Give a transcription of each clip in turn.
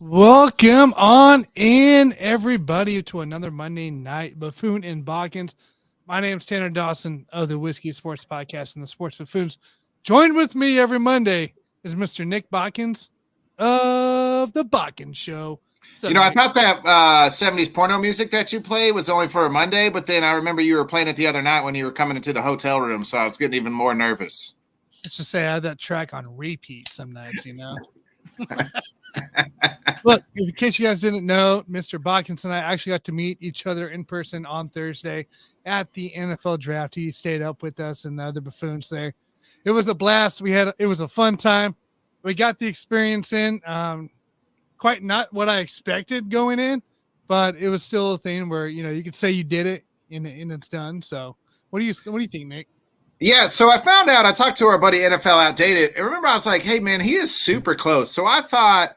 Welcome on in, everybody, to another Monday Night Buffoon and Boggins. My name's Tanner Dawson of the Whiskey Sports Podcast and the Sports Buffoons. Joined with me every Monday is Mr. Nick Boggins of the Boggins Show. I thought that 70s porno music that you played was only for a Monday, but then I remember you were playing it the other night when you were coming into the hotel room, so I was getting even more nervous. Let's just say I had that track on repeat some nights, Look, in case you guys didn't know, Mr. Boggins and I actually got to meet each other in person on Thursday at the NFL draft. He stayed up with us and the other buffoons there. It was a blast. It was a fun time. We got the experience in. Quite not what I expected going in, but it was still a thing where you could say you did it and it's done. So what do you think, Nick? Yeah, so I found out, I talked to our buddy NFL Outdated, and remember I was like, hey man, he is super close. So I thought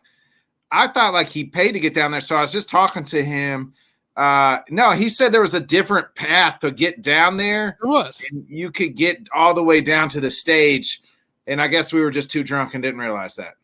like he paid to get down there. So I was just talking to him. No, he said there was a different path to get down there. There was. And you could get all the way down to the stage. And I guess we were just too drunk and didn't realize that.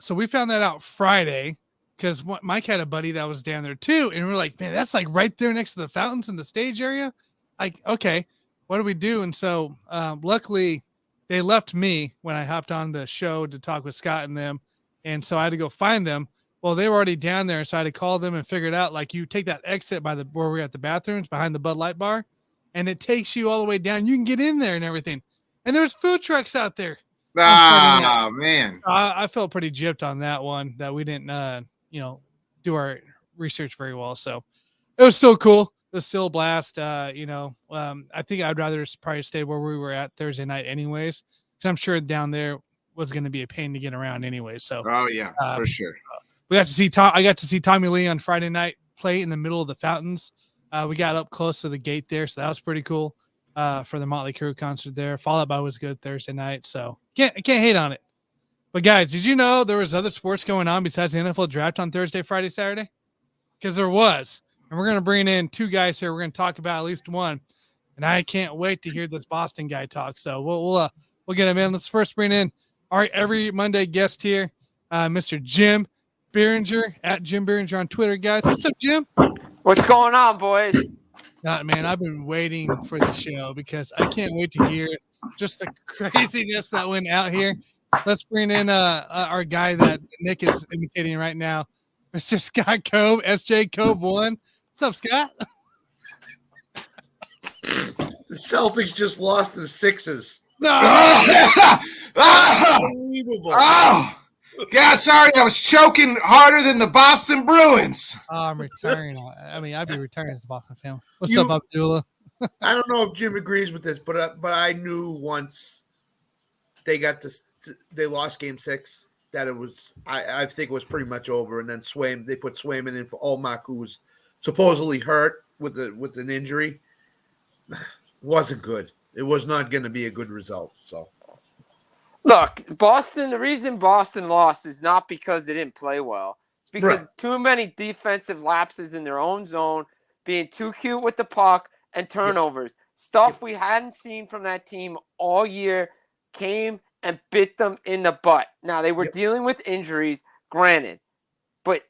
So we found that out Friday because Mike had a buddy that was down there too. And we're like, man, that's like right there next to the fountains in the stage area. Like, okay, what do we do? And so luckily they left me when I hopped on the show to talk with Scott and them. And so I had to go find them. Well, they were already down there. So I had to call them and figure it out. Like, you take that exit by where we're at the bathrooms behind the Bud Light bar, and it takes you all the way down. You can get in there and everything. And there's food trucks out there. Ah, man. I felt pretty gypped on that one that we didn't, do our research very well. So it was still cool. It was still a blast. I think I'd rather probably stay where we were at Thursday night anyways, because I'm sure down there was going to be a pain to get around anyway. So, oh yeah, for sure. We got to see I got to see Tommy Lee on Friday night play in the middle of the fountains. We got up close to the gate there, so that was pretty cool. For the Motley Crue concert there. Fall Out Boy was good Thursday night, so can't hate on it. But guys, did you know there was other sports going on besides the NFL draft on Thursday, Friday, Saturday? Because there was, and we're gonna bring in two guys here. We're gonna talk about at least one, and I can't wait to hear this Boston guy talk. So we'll get him in. Let's first bring in our every Monday guest here, Mr. Jim Behringer at Jim Behringer on Twitter, guys. What's up, Jim? What's going on, boys? Man, I've been waiting for the show because I can't wait to hear just the craziness that went out here. Let's bring in our guy that Nick is imitating right now, Mr. Scott Cobe, SJ Cobe 1. What's up, Scott? The Celtics just lost to the Sixers. No! Unbelievable. Oh, God, sorry, I was choking harder than the Boston Bruins. I'm retiring. I'd be retiring as a Boston fan. What's up, Abdullah? I don't know if Jim agrees with this, but I knew once they they lost Game 6 that it was. I think it was pretty much over. And then they put Swayman in for Olmark, who was supposedly hurt with an injury. Wasn't good. It was not going to be a good result. So. Look, Boston, the reason Boston lost is not because they didn't play well. It's because too many defensive lapses in their own zone, being too cute with the puck, and turnovers. Stuff we hadn't seen from that team all year came and bit them in the butt. Now, they were dealing with injuries, granted. But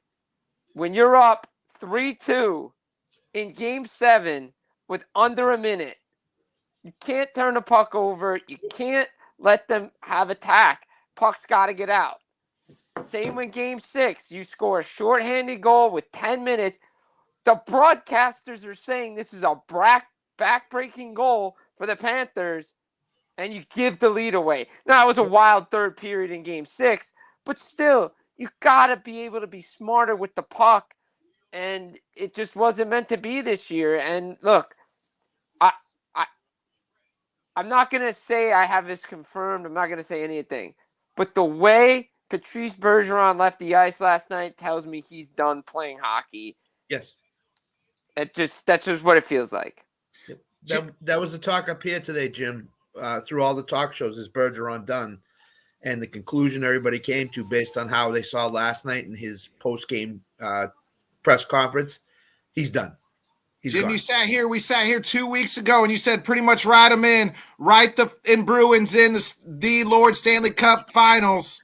when you're up 3-2 in Game 7 with under a minute, you can't turn the puck over. You can't let them have attack. Puck's got to get out. Same with Game 6. You score a shorthanded goal with 10 minutes. The broadcasters are saying this is a back-breaking goal for the Panthers, and you give the lead away. Now, it was a wild third period in Game 6, but still, you got to be able to be smarter with the puck, and it just wasn't meant to be this year. And look, I'm not going to say I have this confirmed. I'm not going to say anything. But the way Patrice Bergeron left the ice last night tells me he's done playing hockey. Yes. That's just what it feels like. That was the talk up here today, Jim. Through all the talk shows, is Bergeron done? And the conclusion everybody came to based on how they saw last night in his post-game press conference, he's done. Jim, we sat here 2 weeks ago, and you said pretty much write them in, in Bruins in the Lord Stanley Cup Finals,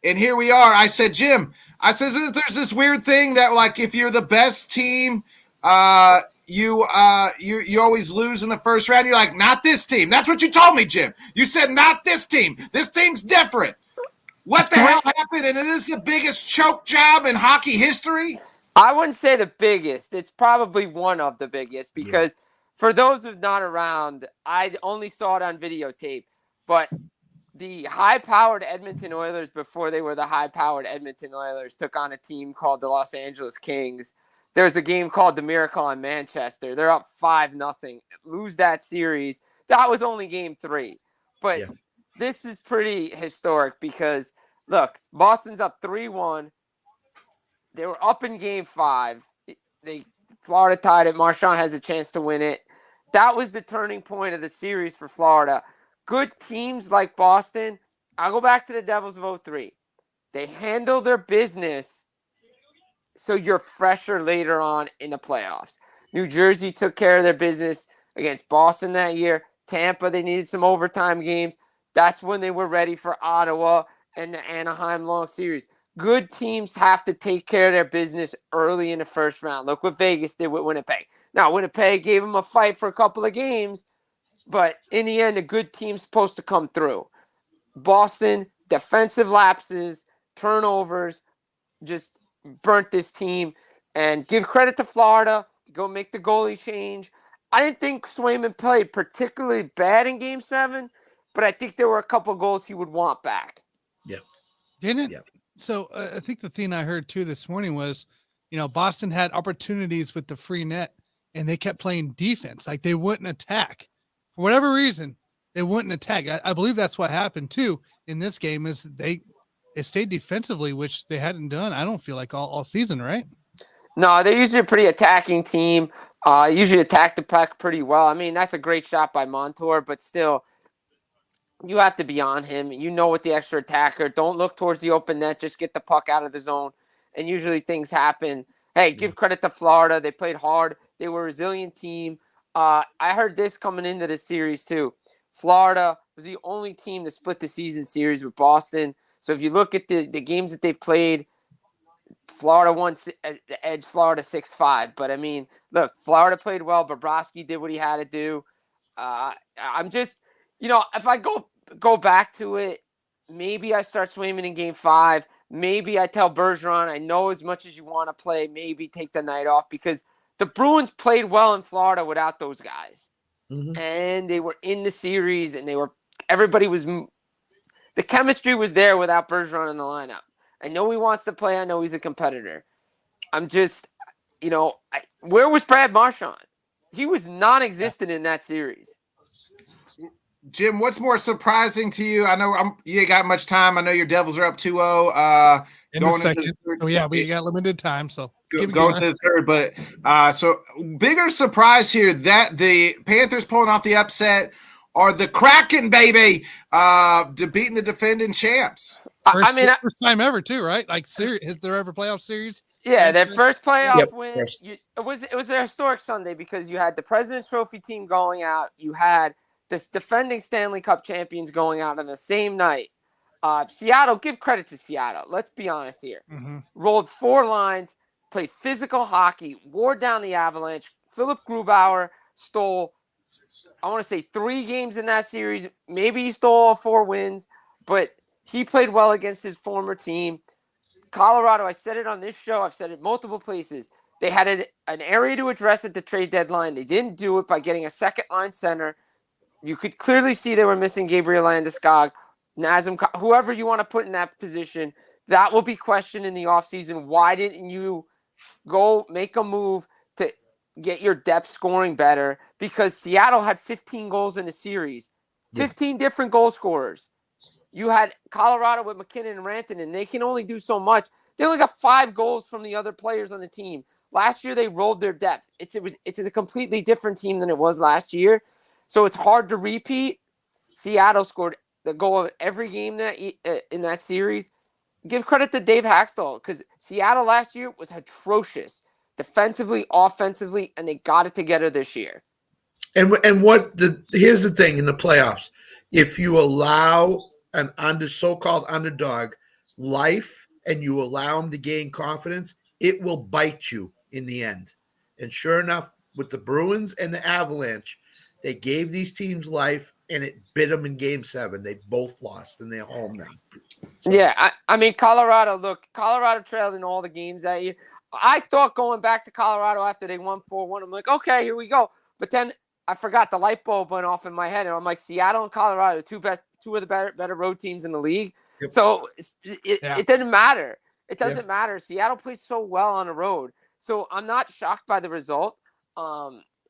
and here we are. I said, Jim, I says that there's this weird thing that like if you're the best team, you always lose in the first round. You're like, not this team. That's what you told me, Jim. You said not this team. This team's different. What the hell happened? And it is the biggest choke job in hockey history. I wouldn't say the biggest. It's probably one of the biggest because for those who's not around, I only saw it on videotape. But the high-powered Edmonton Oilers, before they were the high-powered Edmonton Oilers, took on a team called the Los Angeles Kings. There's a game called the Miracle on Manchester. They're up 5-0. Lose that series. That was only game 3. But this is pretty historic because, look, Boston's up 3-1. They were up in game 5. Florida tied it. Marchand has a chance to win it. That was the turning point of the series for Florida. Good teams like Boston, I'll go back to the Devils of 03. They handle their business so you're fresher later on in the playoffs. New Jersey took care of their business against Boston that year. Tampa, they needed some overtime games. That's when they were ready for Ottawa and the Anaheim long series. Good teams have to take care of their business early in the first round. Look what Vegas did with Winnipeg. Now, Winnipeg gave them a fight for a couple of games, but in the end, a good team's supposed to come through. Boston, defensive lapses, turnovers, just burnt this team. And give credit to Florida to go make the goalie change. I didn't think Swayman played particularly bad in Game 7, but I think there were a couple of goals he would want back. Yeah. Didn't So I think the thing I heard too this morning was, Boston had opportunities with the free net and they kept playing defense. Like they wouldn't attack for whatever reason. They wouldn't attack. I believe that's what happened too in this game is they stayed defensively, which they hadn't done. I don't feel like all season, right? No, they're usually a pretty attacking team. Usually attack the puck pretty well. I mean, that's a great shot by Montour, but still, you have to be on him. With the extra attacker. Don't look towards the open net. Just get the puck out of the zone. And usually things happen. Hey, give credit to Florida. They played hard. They were a resilient team. I heard this coming into the series too. Florida was the only team to split the season series with Boston. So if you look at the games that they've played, Florida won the edge Florida 6-5. But, I mean, look, Florida played well. Bobrovsky did what he had to do. I'm just – if I go back to it, maybe I start Swayman in Game 5. Maybe I tell Bergeron, I know as much as you want to play, maybe take the night off because the Bruins played well in Florida without those guys. Mm-hmm. And they were in the series and the chemistry was there without Bergeron in the lineup. I know he wants to play. I know he's a competitor. I'm just, where was Brad Marchand? He was non-existent in that series. Jim, what's more surprising to you? I know you ain't got much time. I know your Devils are up 2-0. In a second. We got limited time. So going to the third. But so bigger surprise here that the Panthers pulling off the upset are the Kraken, baby, beating the defending champs. First time ever too, right? Like is there ever playoff series? Yeah, their first playoff win. It was a historic Sunday because you had the President's Trophy team going out. You had this defending Stanley Cup champions going out on the same night. Seattle, give credit to Seattle. Let's be honest here. Mm-hmm. Rolled 4 lines, played physical hockey, wore down the Avalanche. Philip Grubauer stole, I want to say 3 games in that series. Maybe he stole all 4 wins, but he played well against his former team. Colorado, I said it on this show. I've said it multiple places. They had an area to address at the trade deadline. They didn't do it by getting a second-line center. You could clearly see they were missing Gabriel Landeskog, Nazem, whoever you want to put in that position. That will be questioned in the offseason. Why didn't you go make a move to get your depth scoring better? Because Seattle had 15 goals in the series, 15 different goal scorers. You had Colorado with McKinnon and Rantanen. They can only do so much. They only got 5 goals from the other players on the team. Last year, they rolled their depth. It's a completely different team than it was last year. So it's hard to repeat. Seattle scored the goal of every game in that series. Give credit to Dave Haxtell because Seattle last year was atrocious defensively, offensively, and they got it together this year. And here's the thing in the playoffs: if you allow an so-called underdog life and you allow them to gain confidence, it will bite you in the end. And sure enough, with the Bruins and the Avalanche, they gave these teams life, and it bit them in Game 7. They both lost, and they're home now. So. Yeah, I mean, Colorado trailed in all the games that year. I thought going back to Colorado after they won 4-1, I'm like, okay, here we go. But then I forgot the light bulb went off in my head, and I'm like, Seattle and Colorado, two of the better road teams in the league. Yep. So it didn't matter. It doesn't matter. Seattle plays so well on the road. So I'm not shocked by the result.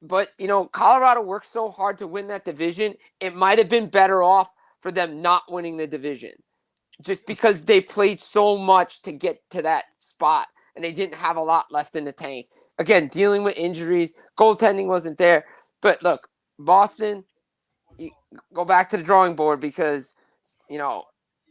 But, Colorado worked so hard to win that division. It might have been better off for them not winning the division just because they played so much to get to that spot and they didn't have a lot left in the tank. Again, dealing with injuries, goaltending wasn't there. But look, Boston, you go back to the drawing board because,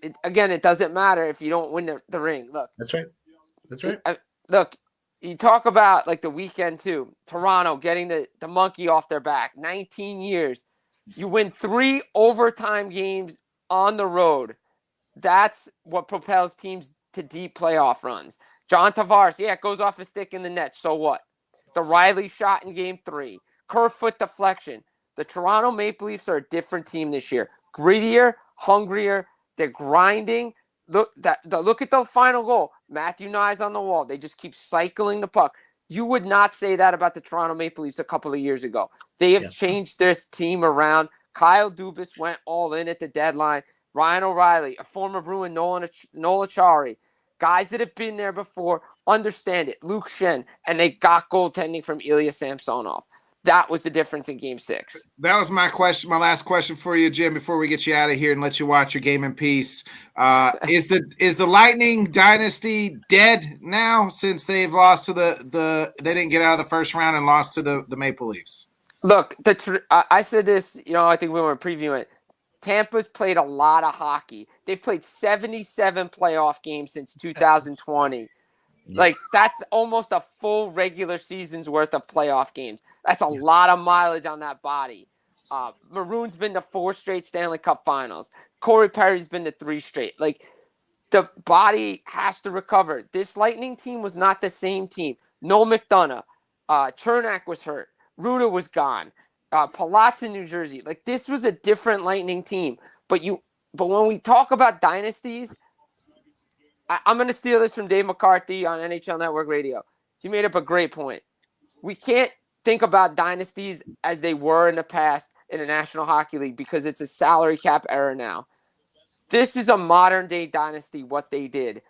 it doesn't matter if you don't win the ring. Look, that's right. Look, you talk about like the weekend too. Toronto getting the monkey off their back. 19 years. You win 3 overtime games on the road. That's what propels teams to deep playoff runs. John Tavares, it goes off a stick in the net. So what? The Riley shot in Game 3. Kerfoot deflection. The Toronto Maple Leafs are a different team this year. Grittier, hungrier. They're grinding. Look at the final goal. Matthew Nye's on the wall. They just keep cycling the puck. You would not say that about the Toronto Maple Leafs a couple of years ago. They have changed this team around. Kyle Dubas went all in at the deadline. Ryan O'Reilly, a former Bruin, Nolan Acciari, guys that have been there before, understand it. Luke Shen, and they got goaltending from Ilya Samsonov. That was the difference in Game 6. That was my question. My last question for you, Jim, before we get you out of here and let you watch your game in peace. Is the Lightning dynasty dead now since they've lost to they didn't get out of the first round and lost to the Maple Leafs? Look, I said this, I think we were previewing it. Tampa's played a lot of hockey. They've played 77 playoff games since 2020. Like, that's almost a full regular season's worth of playoff games. That's a lot of mileage on that body. Maroon's been to 4 straight Stanley Cup finals. Corey Perry's been to 3 straight. Like, the body has to recover. This Lightning team was not the same team. No McDonough. Chernak was hurt. Ruda was gone. Palat's in New Jersey. Like, this was a different Lightning team. But when we talk about dynasties, I'm going to steal this from Dave McCarthy on NHL Network Radio. He made up a great point. We can't think about dynasties as they were in the past in the National Hockey League because it's a salary cap era now. This is a modern-day dynasty, what they did.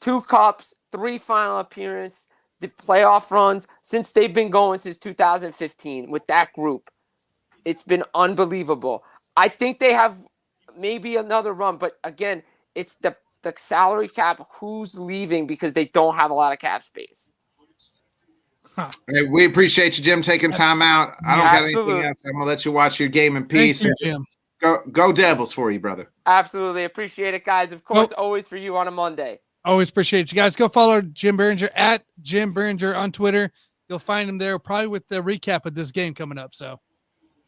2 cups, 3 final appearances, the playoff runs since they've been going since 2015 with that group. It's been unbelievable. I think they have maybe another run, but again, it's the salary cap, who's leaving because they don't have a lot of cap space. Hey, we appreciate you, Jim, taking time out. I don't got anything else. I'm going to let you watch your game in peace. Thank you, Jim. Go Devils for you, brother. Absolutely. Appreciate it, guys. Of course, always for you on a Monday. Always appreciate you guys. Go follow Jim Behringer at Jim Behringer on Twitter. You'll find him there probably with the recap of this game coming up. So,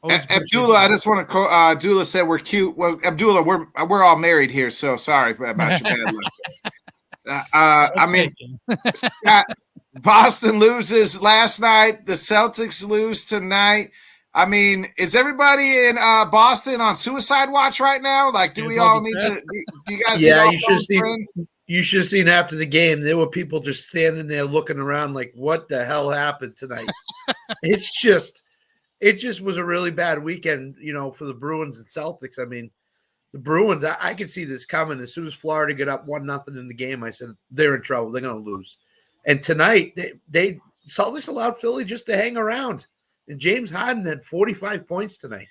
Abdullah, I just want to Abdullah said we're cute. Well, Abdullah, we're all married here, so sorry about your bad luck. I mean, Scott, Boston loses last night. The Celtics lose tonight. I mean, is everybody in Boston on suicide watch right now? Like, do we all need to? Do you guys? Yeah, you should have seen after the game. There were people just standing there looking around, like, "What the hell happened tonight?" It just was a really bad weekend, for the Bruins and Celtics. I mean, the Bruins, I could see this coming. As soon as Florida get up 1-0 in the game, I said they're in trouble. They're going to lose. And tonight, they Celtics allowed Philly just to hang around. And James Harden had 45 points tonight.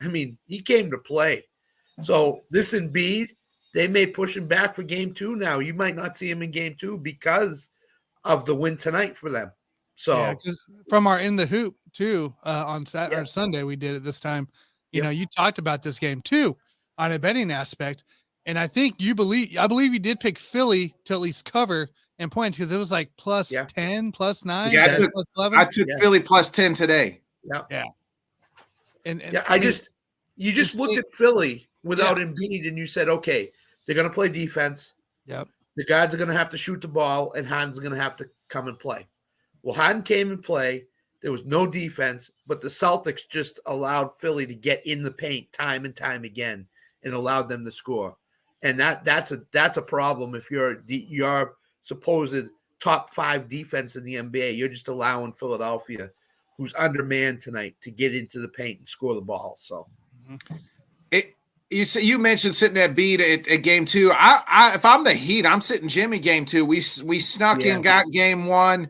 I mean, he came to play. So this Embiid, they may push him back for Game 2 now. You might not see him in Game 2 because of the win tonight for them. So from our In the Hoop too on Saturday or Sunday, we did it this time. You know, you talked about this game too on a betting aspect, and I think I believe you did pick Philly to at least cover and points because it was like plus 10, plus 9. Yeah, plus 11. I took Philly plus 10 today. Yeah. And you just looked at Philly without Embiid and you said, okay, they're going to play defense. Yep. The guys are going to have to shoot the ball, and Harden's going to have to come and play. Well, Harden came and play. There was no defense, but the Celtics just allowed Philly to get in the paint time and time again and allowed them to score. And that's a problem if you're supposed top 5 defense in the NBA. You're just allowing Philadelphia, who's undermanned tonight, to get into the paint and score the ball. So you mentioned sitting at beat at game 2. If I'm the Heat, I'm sitting Jimmy game 2. We snuck in, got game 1,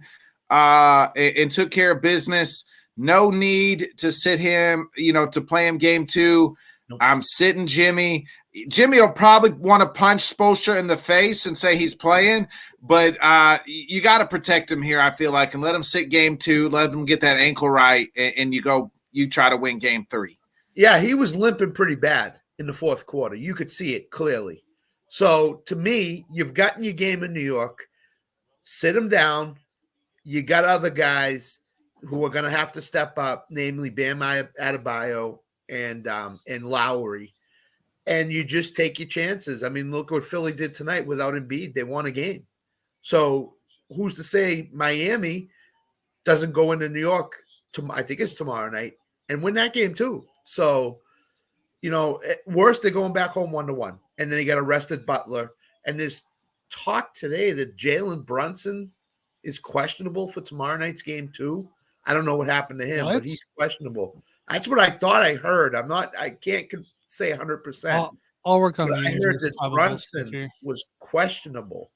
and took care of business. No need to sit him, to play him game 2. Nope. I'm sitting Jimmy. Jimmy will probably want to punch Spoelstra in the face and say he's playing, but you got to protect him here, I feel like, and let him sit game 2, let him get that ankle right, and you try to win game 3. Yeah, he was limping pretty bad in the fourth quarter. You could see it clearly. So, to me, you've gotten your game in New York. Sit him down. You got other guys who are going to have to step up, namely Bam Adebayo and Lowry. And you just take your chances. I mean, look what Philly did tonight without Embiid. They won a game. So who's to say Miami doesn't go into New York, I think it's tomorrow night, and win that game too. So, at worst, they're going back home 1-1. And then they got arrested Butler. And there's talk today that Jalen Brunson is questionable for tomorrow night's game too. I don't know what happened to him, but he's questionable. That's what I thought I heard. I can't say 100%. I'll work on but the I heard that Brunson was questionable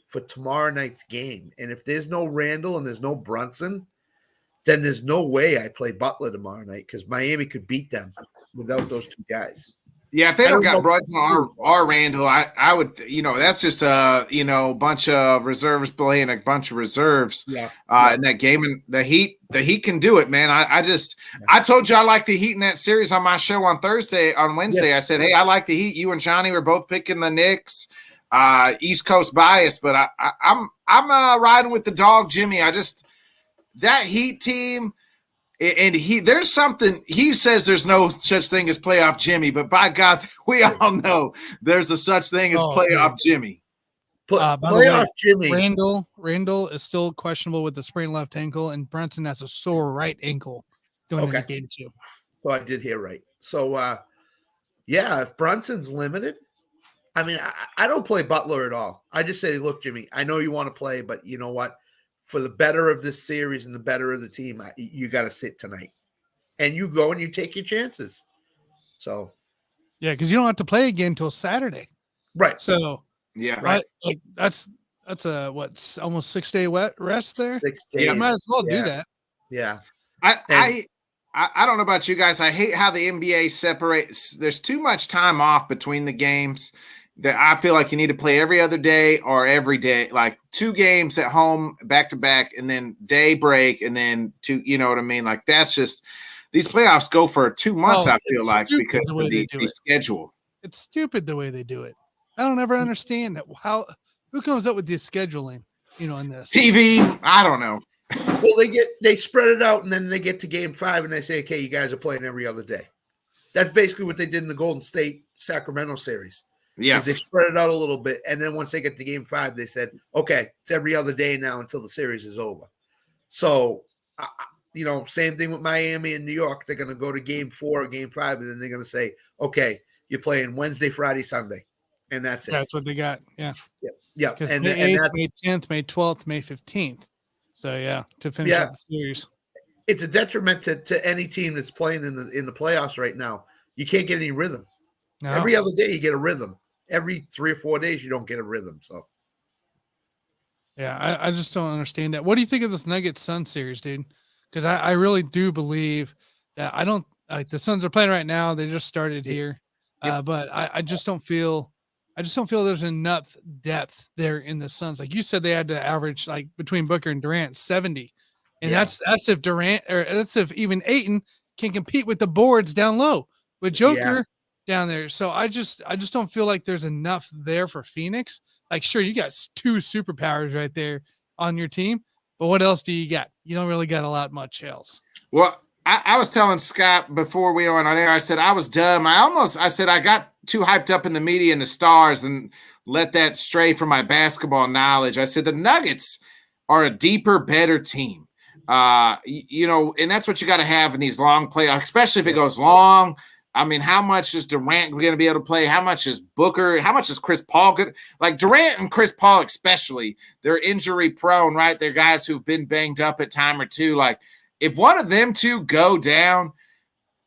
for tomorrow night's game. And if there's no Randall and there's no Brunson, then there's no way I play Butler tomorrow night because Miami could beat them without those 2 guys. Yeah, if they don't got Brunson or Randall, I would, that's just a, bunch of reserves playing a bunch of reserves in that game. And the Heat can do it, man. I told you I like the Heat in that series on my show on Wednesday. I said, hey, I like the Heat. You and Johnny were both picking the Knicks, East Coast bias, but I'm riding with the dog, Jimmy. That Heat team. And there's something he says there's no such thing as playoff Jimmy, but by God, we all know there's a such thing as playoff Jimmy. Playoff Jimmy. Randall is still questionable with the sprained left ankle, and Brunson has a sore right ankle going into game 2. So I did hear right. So, if Brunson's limited, I mean, I don't play Butler at all. I just say, look, Jimmy, I know you want to play, but you know what? For the better of this series and the better of the team, you got to sit tonight. And you go and you take your chances. So, yeah, because you don't have to play again until Saturday. Right. So, yeah, right. Like that's a almost 6-day rest there. 6 days. Yeah, I might as well do that. Yeah. I don't know about you guys. I hate how the NBA separates. There's too much time off between the games. That I feel like you need to play every other day or every day, like 2 games at home back to back, and then day break, and then 2. You know what I mean? Like that's just these playoffs go for 2 months. I feel like because of the schedule. It's stupid the way they do it. I don't ever understand that. Who comes up with this scheduling? In this TV. I don't know. Well, they spread it out, and then they get to game 5, and they say, okay, you guys are playing every other day. That's basically what they did in the Golden State Sacramento series. Yeah, they spread it out a little bit, and then once they get to game 5, they said, "Okay, it's every other day now until the series is over." So, same thing with Miami and New York. They're going to go to game 4 or game 5, and then they're going to say, "Okay, you're playing Wednesday, Friday, Sunday," and that's it. That's what they got. Yeah, yeah. Because and May 8th, that's, May 10th, May 12th, May 15th. So to finish up the series, it's a detriment to any team that's playing in the playoffs right now. You can't get any rhythm. No. Every other day you get a rhythm. Every 3 or 4 days, you don't get a rhythm. So, yeah, I just don't understand that. What do you think of this Nuggets Sun series, dude? Because I really do believe that I don't like the Suns are playing right now. They just started here, but I just don't feel there's enough depth there in the Suns. Like you said, they had to average like between Booker and Durant 70, and that's if Durant or that's if even Ayton can compete with the boards down low with Joker. Down there. So I just don't feel like there's enough there for Phoenix. Like, sure, you got 2 superpowers right there on your team, but what else do you got? You don't really got a lot much else. Well, I was telling Scott before we went on air, I said I was dumb. I said I got too hyped up in the media and the stars and let that stray from my basketball knowledge. I said the Nuggets are a deeper, better team. And that's what you got to have in these long playoffs, especially if it goes long. I mean, how much is Durant going to be able to play? How much is Booker? How much is Chris Paul good? Like Durant and Chris Paul especially, they're injury prone, right? They're guys who've been banged up a time or two. Like, if one of them two go down,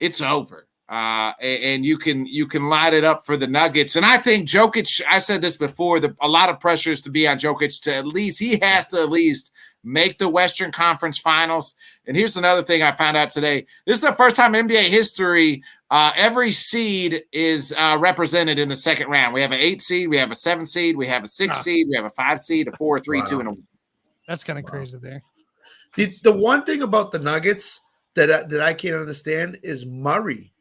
it's over. And you can light it up for the Nuggets. And I think Jokic, I said this before, a lot of pressure is to be on Jokic he has to at least make the Western Conference Finals. And here's another thing I found out today. This is the first time in NBA history every seed is represented in the second round. We have an 8 seed, we have a 7 seed, we have a 6 seed, we have a 5 seed, a 4, 3, 2, and a 1. That's kind of crazy there. The one thing about the Nuggets that I can't understand is Murray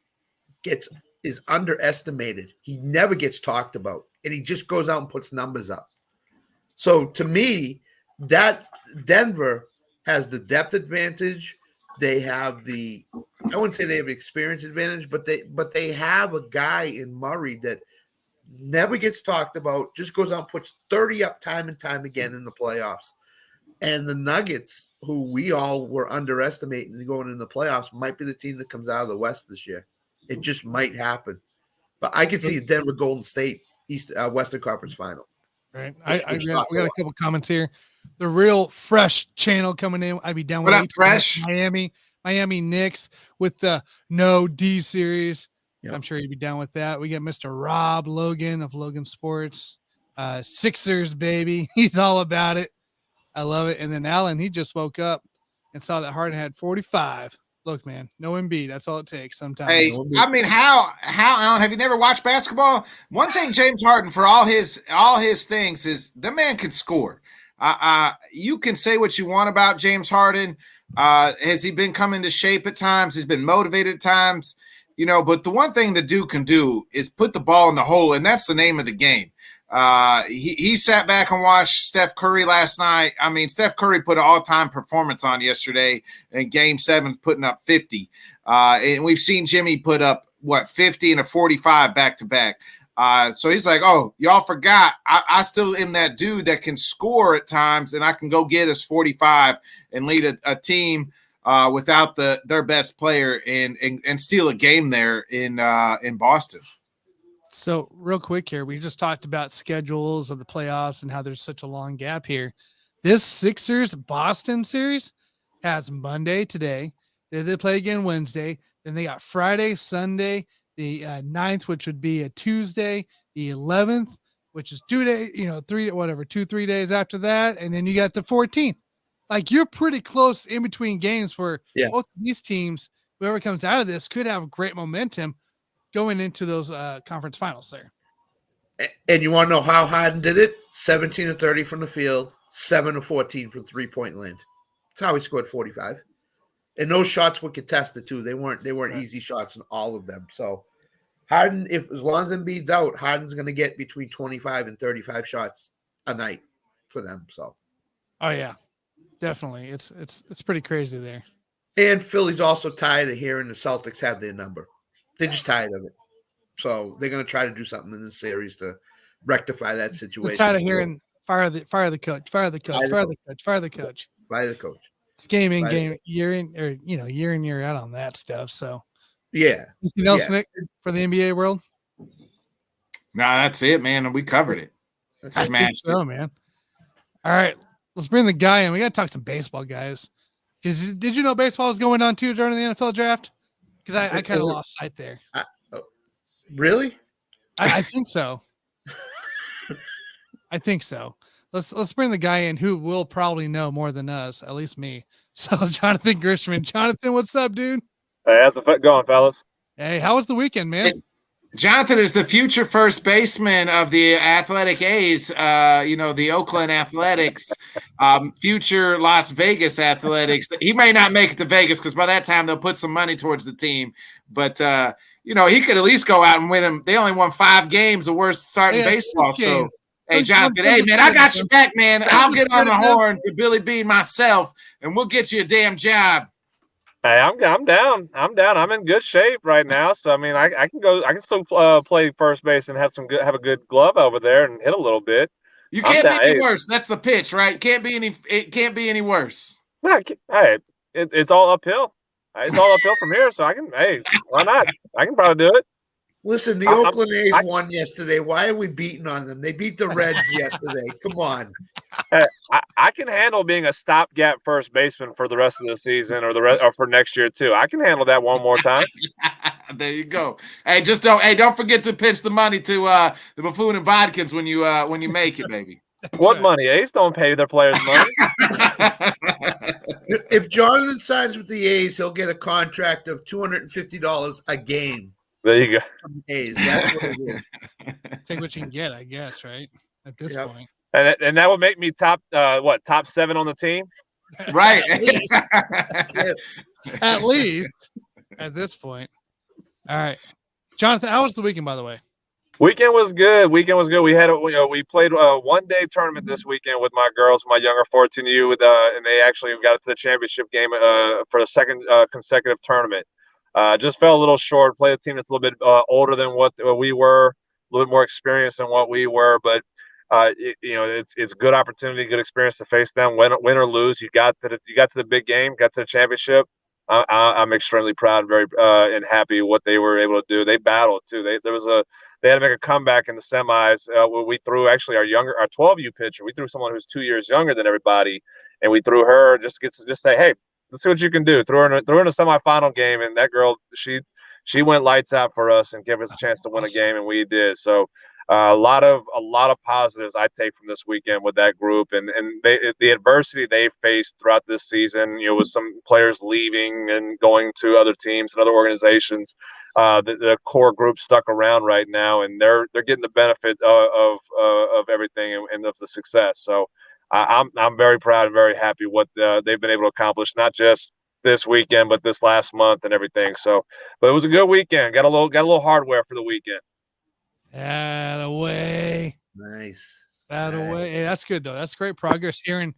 is underestimated. He never gets talked about, and he just goes out and puts numbers up. So to me, that Denver has the depth advantage. They have I wouldn't say they have experience advantage, but they have a guy in Murray that never gets talked about, just goes out and puts 30 up time and time again in the playoffs. And the Nuggets, who we all were underestimating going in the playoffs, might be the team that comes out of the West this year. It just might happen. But I could see a Denver Golden State Western Conference final. Right. We got a couple comments here. The Real Fresh channel coming in. I'd be down with What up, Fresh? Miami Knicks with the No D series. Yep. I'm sure you'd be down with that. We got Mr. Rob Logan of Logan Sports. Sixers, baby. He's all about it. I love it. And then Alan, he just woke up and saw that Harden had 45. Look, man, no Embiid. That's all it takes sometimes. Hey, I mean, how Alan, have you never watched basketball? One thing James Harden, for all his things, is the man can score. You can say what you want about James Harden. Has he been coming to shape at times? He's been motivated at times, but the one thing the dude can do is put the ball in the hole, and that's the name of the game. He sat back and watched Steph Curry last night. I mean, Steph Curry put an all-time performance on yesterday in Game 7, putting up 50. And we've seen Jimmy put up, 50 and a 45 back-to-back. So he's like, oh, y'all forgot. I still am that dude that can score at times, and I can go get us 45 and lead a team without their best player and steal a game there in Boston. So real quick here, we just talked about schedules of the playoffs and how there's such a long gap here. This Sixers Boston series has Monday today. Then they play again Wednesday. Then they got Friday, Sunday, the 9th, which would be a Tuesday, the 11th, which is 2 days, 3 days after that. And then you got the 14th. Like, you're pretty close in between games where both of these teams, whoever comes out of this, could have great momentum going into those conference finals there. And you want to know how Harden did it? 17 of 30 from the field, 7 of 14 from three-point land. That's how he scored 45. And those shots were contested too. They weren't easy shots in all of them. So Harden, as long as Embiid's out, Harden's going to get between 25 and 35 shots a night for them. So, oh yeah, definitely. It's pretty crazy there. And Philly's also tired of hearing the Celtics have their number. They're just tired of it. So they're going to try to do something in this series to rectify that situation. We're tired of hearing fire the coach, fire the coach. It's game in, game year in, or year in, year out on that stuff. So yeah. Anything else, Nick, for the NBA world? No, that's it, man. We covered it. Smashed it, man. All right, let's bring the guy in. We got to talk some baseball, guys. Did you know baseball was going on too during the NFL draft? Because I kind of lost sight there. Really? I think so. I think so. Let's bring the guy in who will probably know more than us, at least me. So, Jonathan Grishman. Jonathan, what's up, dude? Hey, how's it going, fellas? Hey, how was the weekend, man? Jonathan is the future first baseman of the Athletic A's, the Oakland Athletics, future Las Vegas Athletics. He may not make it to Vegas because by that time they'll put some money towards the team. But, he could at least go out and win them. They only won 5 games, the worst start in baseball. So, hey, Jonathan, hey, man, I got your back, man. I'll get on the horn to Billy Bean myself, and we'll get you a damn job. Hey, I'm down. I'm down. I'm in good shape right now. So I mean, I can go. I can still play first base and have a good glove over there and hit a little bit. You I'm can't be down. any Hey, worse. That's the pitch, right? It can't be any worse. hey, it's all uphill. It's all uphill from here. So I can. Hey, why not? I can probably do it. Listen, the I'm, Oakland A's I, won yesterday. Why are we beating on them? They beat the Reds yesterday. Come on. I can handle being a stopgap first baseman for the rest of the season or for next year too. I can handle that one more time. There you go. Hey, don't forget to pitch the money to the Buffoon and Bodkins when you make it, baby. What money? A's don't pay their players money. If Jonathan signs with the A's, he'll get a contract of $250 a game. There you go. A's. That's what it is. Take what you can get, I guess, right? At this point. And that would make me top 7 on the team. Right. Yes. At least at this point. All right. Jonathan, how was the weekend, by the way? Weekend was good. We had we played a 1-day tournament this weekend with my girls, my younger 14U, and they actually got to the championship game for the second consecutive tournament. Just fell a little short. Played a team that's a little bit older than what we were, a little bit more experienced than what we were, but it's a good opportunity, good experience to face them. Win or lose, you got to the big game, got to the championship. I'm extremely proud and very and happy what they were able to do. They battled too. They had to make a comeback in the semis. We threw actually our 12U pitcher. We threw someone who's 2 years younger than everybody, and we threw her just say, hey, let's see what you can do. Threw her in a semifinal game, and that girl she went lights out for us and gave us a chance to win a game, and we did. So a lot of positives I take from this weekend with that group, and the adversity they faced throughout this season. With some players leaving and going to other teams and other organizations, the core group stuck around right now, and they're getting the benefit of everything and of the success. So I'm very proud and very happy what they've been able to accomplish, not just this weekend, but this last month and everything. So, but it was a good weekend. Got a little hardware for the weekend. Away. Nice. Away. Hey, that's good though. That's great progress. Hearing,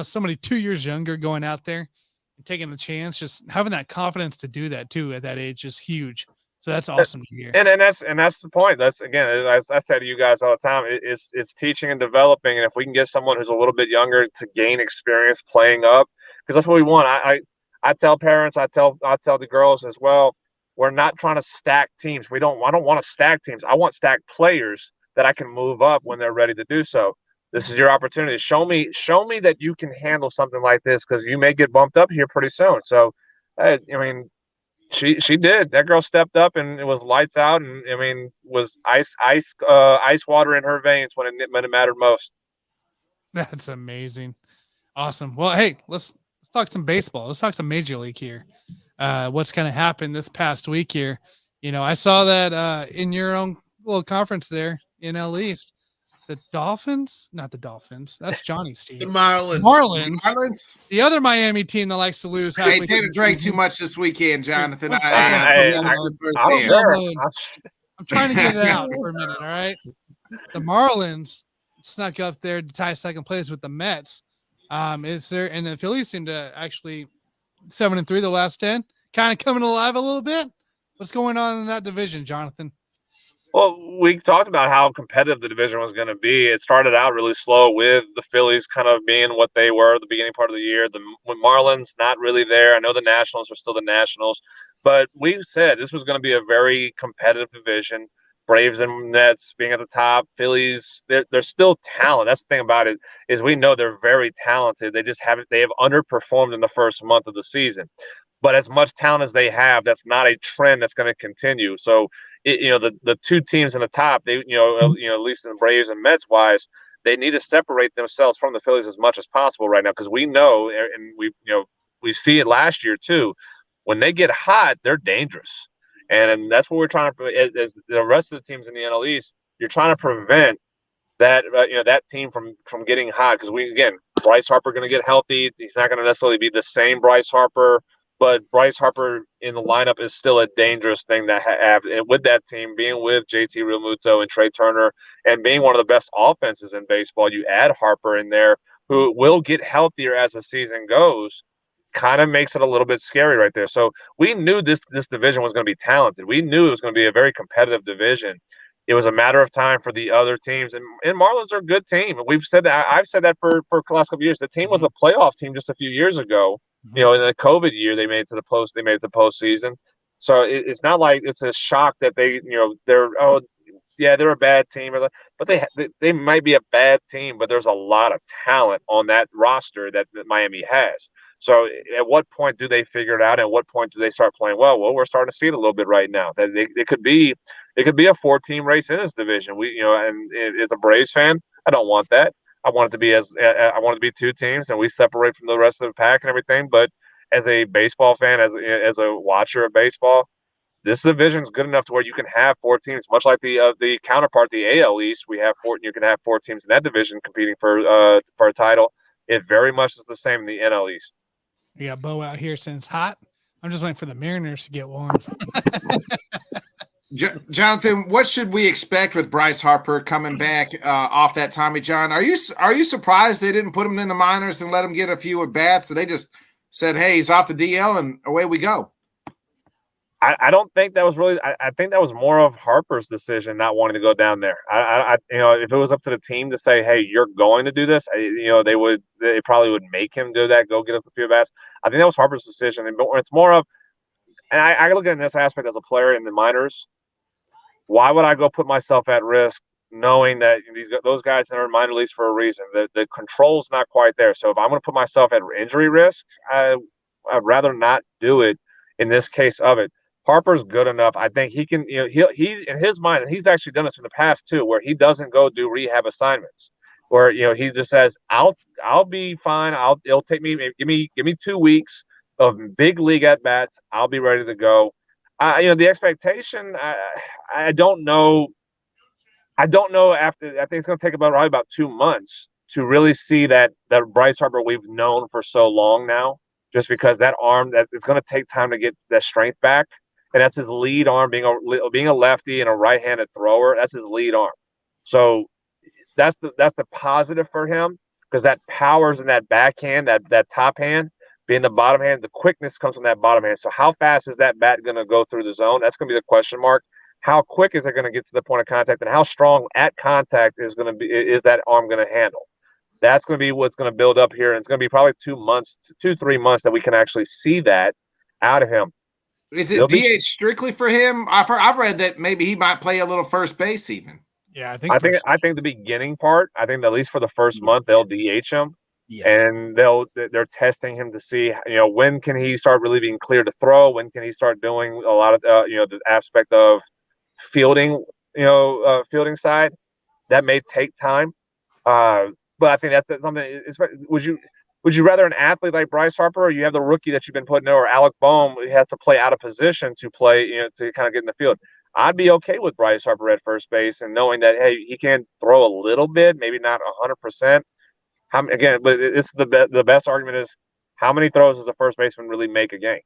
somebody 2 years younger going out there and taking a chance, just having that confidence to do that too at that age is huge. So that's awesome to hear. And that's the point. That's, again, as I say to you guys all the time, it's teaching and developing. And if we can get someone who's a little bit younger to gain experience playing up, because that's what we want. I tell parents, I tell the girls as well. We're not trying to stack teams. I don't want to stack teams. I want stacked players that I can move up when they're ready to do so. This is your opportunity. Show me that you can handle something like this, because you may get bumped up here pretty soon. So, I mean, she did. That girl stepped up, and it was lights out, and I mean, was ice water in her veins when it mattered most. That's amazing. Awesome. Well, hey, let's talk some baseball. Let's talk some Major League here. What's going to happen this past week here? I saw that in your own little conference there in L East, the Dolphins, not the Dolphins. That's Johnny's team. The Marlins. Marlins. The other Miami team that likes to lose. I ain't taking drink too much this weekend, Jonathan. I'm trying to get it out for a minute. All right. The Marlins snuck up there to tie second place with the Mets. And the Phillies seem to actually 7-3 the last 10, kind of coming alive a little bit. What's going on in that division, Jonathan? Well, we talked about how competitive the division was going to be. It started out really slow with the Phillies kind of being what they were at the beginning part of the year. The Marlins not really there. I know the Nationals are still the Nationals, but we said this was going to be a very competitive division. Braves and Nets being at the top. Phillies, they're still talented. That's the thing about it, is we know they're very talented. They have underperformed in the first month of the season. But as much talent as they have, that's not a trend that's going to continue. So, the two teams in the top, they, at least in the Braves and Mets wise, they need to separate themselves from the Phillies as much as possible right now, because we know, and we see it last year too, when they get hot, they're dangerous. And that's what we're trying to, as the rest of the teams in the NL East, you're trying to prevent that, that team from getting hot. Because Bryce Harper going to get healthy. He's not going to necessarily be the same Bryce Harper, but Bryce Harper in the lineup is still a dangerous thing to have. And with that team, being with JT Realmuto and Trey Turner, and being one of the best offenses in baseball, you add Harper in there, who will get healthier as the season goes. kind of makes it a little bit scary right there. So we knew this division was going to be talented. We knew it was going to be a very competitive division. It was a matter of time for the other teams, and Marlins are a good team. We've said that. I've said that for the last couple of years. The team was a playoff team just a few years ago. In the COVID year, they made it to the postseason. So it's not like it's a shock that they're a bad team, but they might be a bad team, but there's a lot of talent on that roster that Miami has. So at what point do they figure it out? And at what point do they start playing well? Well, we're starting to see it a little bit right now. That it could be a 4-team race in this division. And as a Braves fan, I don't want that. I want it to be 2 teams, and we separate from the rest of the pack and everything. But as a baseball fan, as a watcher of baseball, this division is good enough to where you can have 4 teams, much like the counterpart, the AL East. You can have 4 teams in that division competing for a title. It very much is the same in the NL East. We got Bo out here saying it's hot. I'm just waiting for the Mariners to get warm. Jonathan, what should we expect with Bryce Harper coming back off that Tommy John? Are you surprised they didn't put him in the minors and let him get a few at bats? So they just said, "Hey, he's off the DL," and away we go. I don't think that was really. I think that was more of Harper's decision not wanting to go down there. If it was up to the team to say, "Hey, you're going to do this," they probably would make him do that. Go get up a few bats. I think that was Harper's decision, and it's more of. And I look at this aspect as a player in the minors. Why would I go put myself at risk knowing that those guys are in minor leagues for a reason? The control's not quite there. So if I'm going to put myself at injury risk, I'd rather not do it in this case of it. Harper's good enough. I think he can, he in his mind, and he's actually done this in the past too, where he doesn't go do rehab assignments, where, he just says, I'll be fine. It'll take me, give me 2 weeks of big league at bats. I'll be ready to go. The expectation, I don't know. I think it's going to take probably about 2 months to really see that Bryce Harper we've known for so long now, just because that arm, that it's going to take time to get that strength back. And that's his lead arm, being a lefty and a right-handed thrower. That's his lead arm. So that's the positive for him, because that power's in that backhand, that top hand, being the bottom hand. The quickness comes from that bottom hand. So how fast is that bat going to go through the zone? That's going to be the question mark. How quick is it going to get to the point of contact, and how strong at contact is that arm going to handle? That's going to be what's going to build up here, and it's going to be probably 3 months that we can actually see that out of him. Is it DH strictly for him? I've read that maybe he might play a little first base even. Yeah, I think the beginning part, I think at least for the first month they'll DH him. Yeah. And they're testing him to see, when can he start really being clear to throw? When can he start doing a lot of the aspect of fielding, fielding side? That may take time. But I think that's something. Would you rather an athlete like Bryce Harper, or you have the rookie that you've been putting there, or Alec Boehm, who has to play out of position to play, to kind of get in the field? I'd be okay with Bryce Harper at first base, and knowing that, hey, he can throw a little bit, maybe not 100%. But it's the best argument is, how many throws does a first baseman really make a game?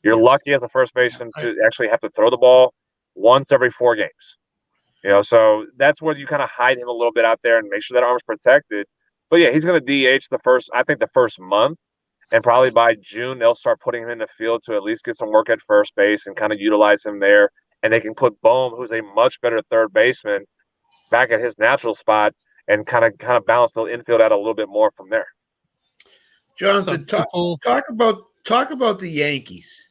You're lucky as a first baseman to actually have to throw the ball once every 4 games. So that's where you kind of hide him a little bit out there and make sure that arm's protected. But yeah, he's going to DH the first month, and probably by June they'll start putting him in the field to at least get some work at first base and kind of utilize him there. And they can put Boehm, who's a much better third baseman, back at his natural spot, and kind of balance the infield out a little bit more from there. Jonathan, talk about the Yankees.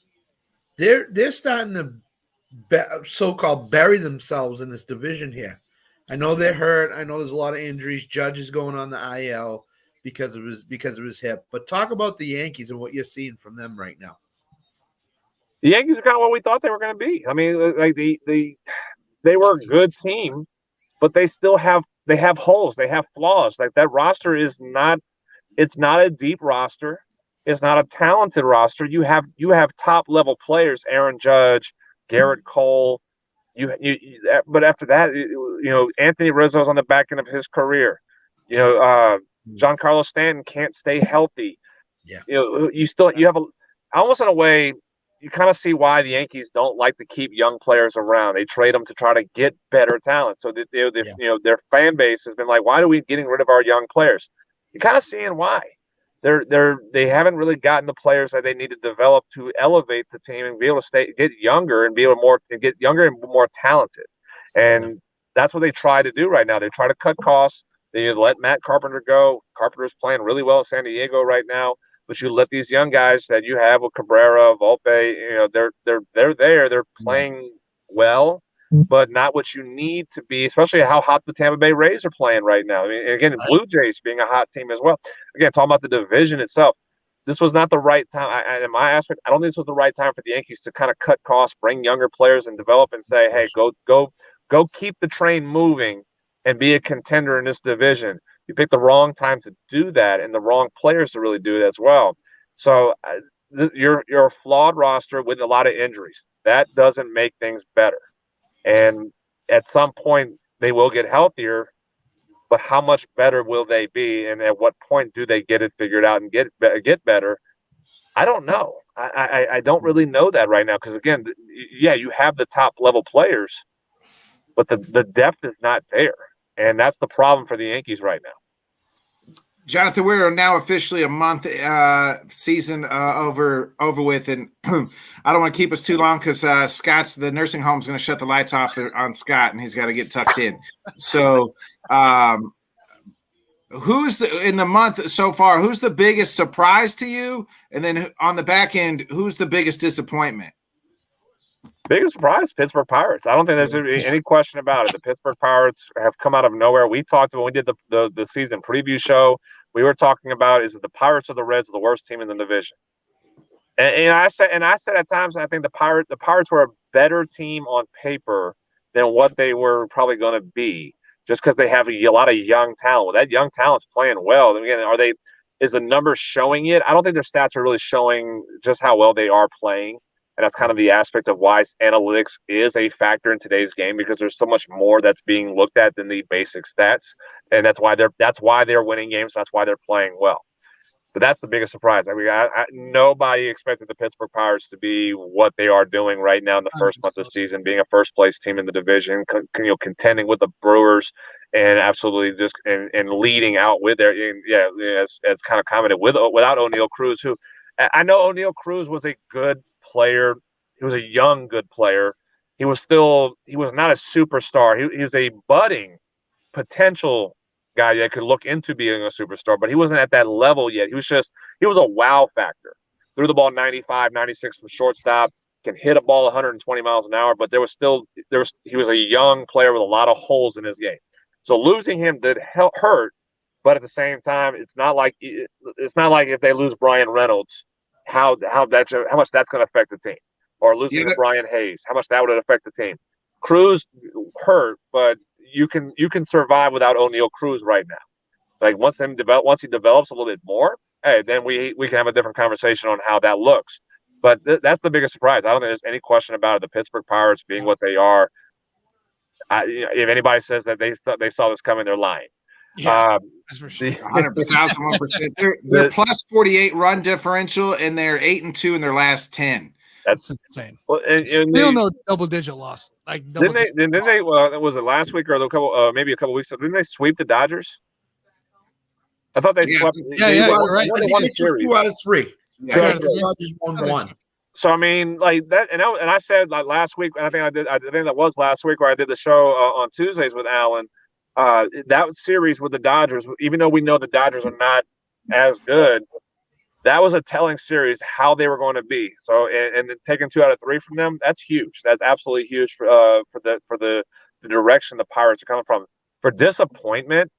They're starting to so-called bury themselves in this division here. I know they're hurt. I know there's a lot of injuries. Judge is going on the IL because of his hip. But talk about the Yankees and what you're seeing from them right now. The Yankees are kind of what we thought they were going to be. I mean, like they were a good team, but they have holes. They have flaws. Like, that roster it's not a deep roster. It's not a talented roster. You have top level players, Aaron Judge, Garrett Cole. But after that, Anthony Rizzo's on the back end of his career. Giancarlo Stanton can't stay healthy. Yeah. Almost in a way, you kind of see why the Yankees don't like to keep young players around. They trade them to try to get better talent. So their fan base has been like, why are we getting rid of our young players? You're kind of seeing why. they haven't really gotten the players that they need to develop to elevate the team and be able to get younger and get younger and more talented. And that's what they try to do right now. They try to cut costs. They let Matt Carpenter go. Carpenter's playing really well in San Diego right now. But you let these young guys that you have with Cabrera, Volpe, they're there. They're playing well, but not what you need to be, especially how hot the Tampa Bay Rays are playing right now. I mean, again, Blue Jays being a hot team as well. Again, talking about the division itself, this was not the right time. In my aspect, I don't think this was the right time for the Yankees to kind of cut costs, bring younger players, and develop and say, hey, go keep the train moving and be a contender in this division. You picked the wrong time to do that and the wrong players to really do it as well. So you're a flawed roster with a lot of injuries. That doesn't make things better. And at some point, they will get healthier, but how much better will they be? And at what point do they get it figured out and get better? I don't know. I don't really know that right now because, again, yeah, you have the top level players, but the depth is not there. And that's the problem for the Yankees right now. Jonathan, we're now officially a month season over with, and I don't want to keep us too long because the nursing home is going to shut the lights off on Scott, and he's got to get tucked in. So, in the month so far? Who's the biggest surprise to you? And then on the back end, who's the biggest disappointment? Biggest surprise, Pittsburgh Pirates. I don't think there's any question about it. The Pittsburgh Pirates have come out of nowhere. We talked about when we did the season preview show. We were talking about is that the Pirates or the Reds are the worst team in the division. And I said at times I think the Pirates were a better team on paper than what they were probably going to be, just because they have a lot of young talent. Well, that young talent's playing well. Again, is the numbers showing it? I don't think their stats are really showing just how well they are playing. And that's kind of the aspect of why analytics is a factor in today's game, because there's so much more that's being looked at than the basic stats. And that's why they're winning games. That's why they're playing well. But that's the biggest surprise. I mean, nobody expected the Pittsburgh Pirates to be what they are doing right now in the first month of the season, being a first place team in the division, contending with the Brewers, and absolutely just and leading out with their as kind of commented without O'Neal Cruz, who I know O'Neal Cruz was a good player. He was a young good player. He was not a superstar. He was a budding potential guy that could look into being a superstar, but he wasn't at that level yet. He was a wow factor. Threw the ball 95, 96 from shortstop, can hit a ball 120 miles an hour, but he was a young player with a lot of holes in his game. So losing him did hurt, but at the same time, it's not like if they lose Brian Reynolds, how much that's going to affect the team, or losing Brian Hayes, how much that would affect the team. Cruz hurt, but you can survive without O'Neal Cruz right now. Like once he develops a little bit more, hey, then we can have a different conversation on how that looks. But that's the biggest surprise. I don't think there's any question about it. The Pittsburgh Pirates being what they are. If anybody says that they saw this coming, they're lying. Yeah, that's for sure. 100%. They're plus 48 run differential, and they're 8-2 in their last 10. That's insane. Well, and still no double-digit loss. Didn't they? Well, was it last week or maybe a couple weeks ago? Didn't they sweep the Dodgers? I thought they swept. Right. They won 2 out of 3. Yeah. The Dodgers won 1. So I mean, like that, and I said like last week. I think that was last week where I did the show on Tuesdays with Alan. That series with the Dodgers, even though we know the Dodgers are not as good, that was a telling series how they were going to be. So, and taking 2 out of 3 from them, that's huge. That's absolutely huge for the direction the Pirates are coming from. For disappointment,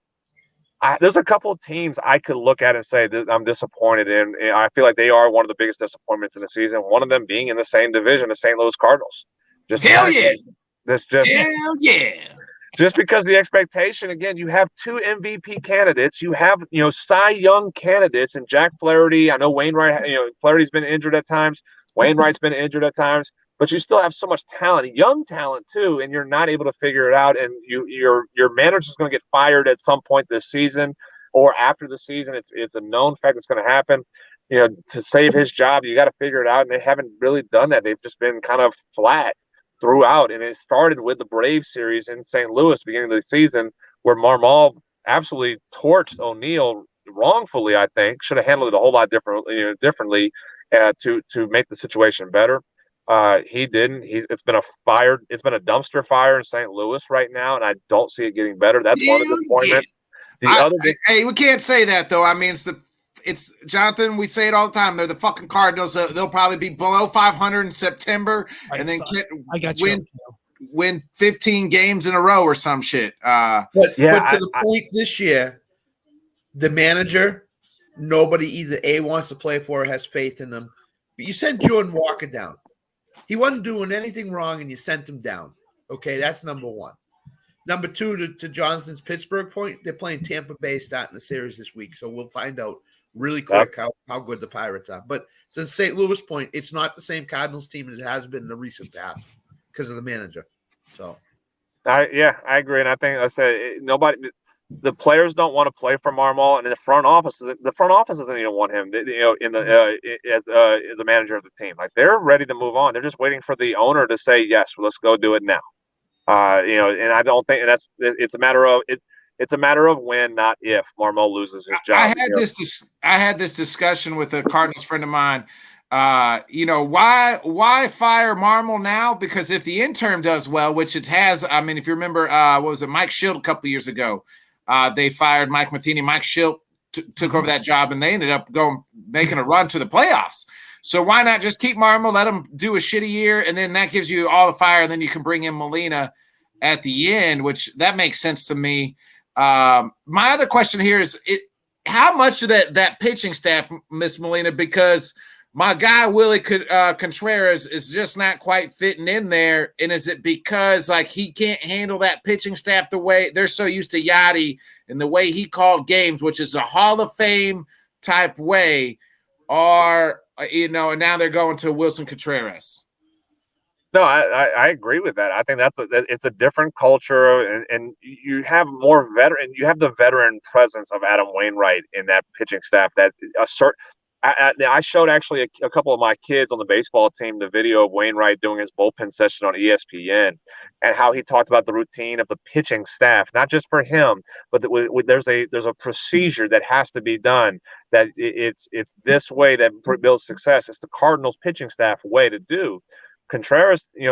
there's a couple of teams I could look at and say that I'm disappointed in. And I feel like they are one of the biggest disappointments in the season. One of them being in the same division, the St. Louis Cardinals. Hell yeah! Hell yeah! Just because the expectation, again, you have 2 MVP candidates, you have, Cy Young candidates, and Jack Flaherty. I know Wainwright, Flaherty's been injured at times. Wainwright's been injured at times, but you still have so much talent, young talent too, and you're not able to figure it out. And your manager's going to get fired at some point this season or after the season. It's a known fact that's going to happen. To save his job, you got to figure it out, and they haven't really done that. They've just been kind of flat throughout, and it started with the Braves series in St. Louis beginning of the season, where Marmol absolutely torched O'Neal, wrongfully, I think, should have handled it a whole lot differently to make the situation better. He didn't. It's been a dumpster fire in St. Louis right now, and I don't see it getting better. That's one of the disappointments. Hey, we can't say that though. I mean, it's Jonathan. We say it all the time. They're the fucking Cardinals. They'll probably be below 500 in September, and then win 15 games in a row or some shit. But to the point this year, the manager, nobody either wants to play for or has faith in them. But you sent Jordan Walker down. He wasn't doing anything wrong, and you sent him down. Okay, that's number one. Number two, to Jonathan's Pittsburgh point, they're playing Tampa Bay starting the series this week, so we'll find out really quick how good the Pirates are. But to the St. Louis point, it's not the same Cardinals team as it has been in the recent past because of the manager. So, I agree, and I think I said the players don't want to play for Marmol, and the front office doesn't even want him. As a manager of the team, like they're ready to move on. They're just waiting for the owner to say yes. Well, let's go do it now. And I don't think it's a matter of when, not if, Marmol loses his job. I had this discussion with a Cardinals friend of mine. Why fire Marmol now? Because if the interim does well, which it has, I mean, if you remember, what was it, Mike Schilt a couple years ago? They fired Mike Matheny. Mike Schilt took over that job, and they ended up making a run to the playoffs. So why not just keep Marmol, let him do a shitty year, and then that gives you all the fire, and then you can bring in Molina at the end, which that makes sense to me. My other question here is how much of that pitching staff, Miss Molina, because my guy Willie Contreras is just not quite fitting in there, and is it because like he can't handle that pitching staff the way they're so used to Yachty and the way he called games, which is a Hall of Fame type way, or and now they're going to Wilson Contreras? No, I agree with that. I think it's a different culture, and you have more veteran. You have the veteran presence of Adam Wainwright in that pitching staff. I showed actually a couple of my kids on the baseball team the video of Wainwright doing his bullpen session on ESPN, and how he talked about the routine of the pitching staff, not just for him, but there's a procedure that has to be done. That it's this way that builds success. It's the Cardinals pitching staff way to do. Contreras, they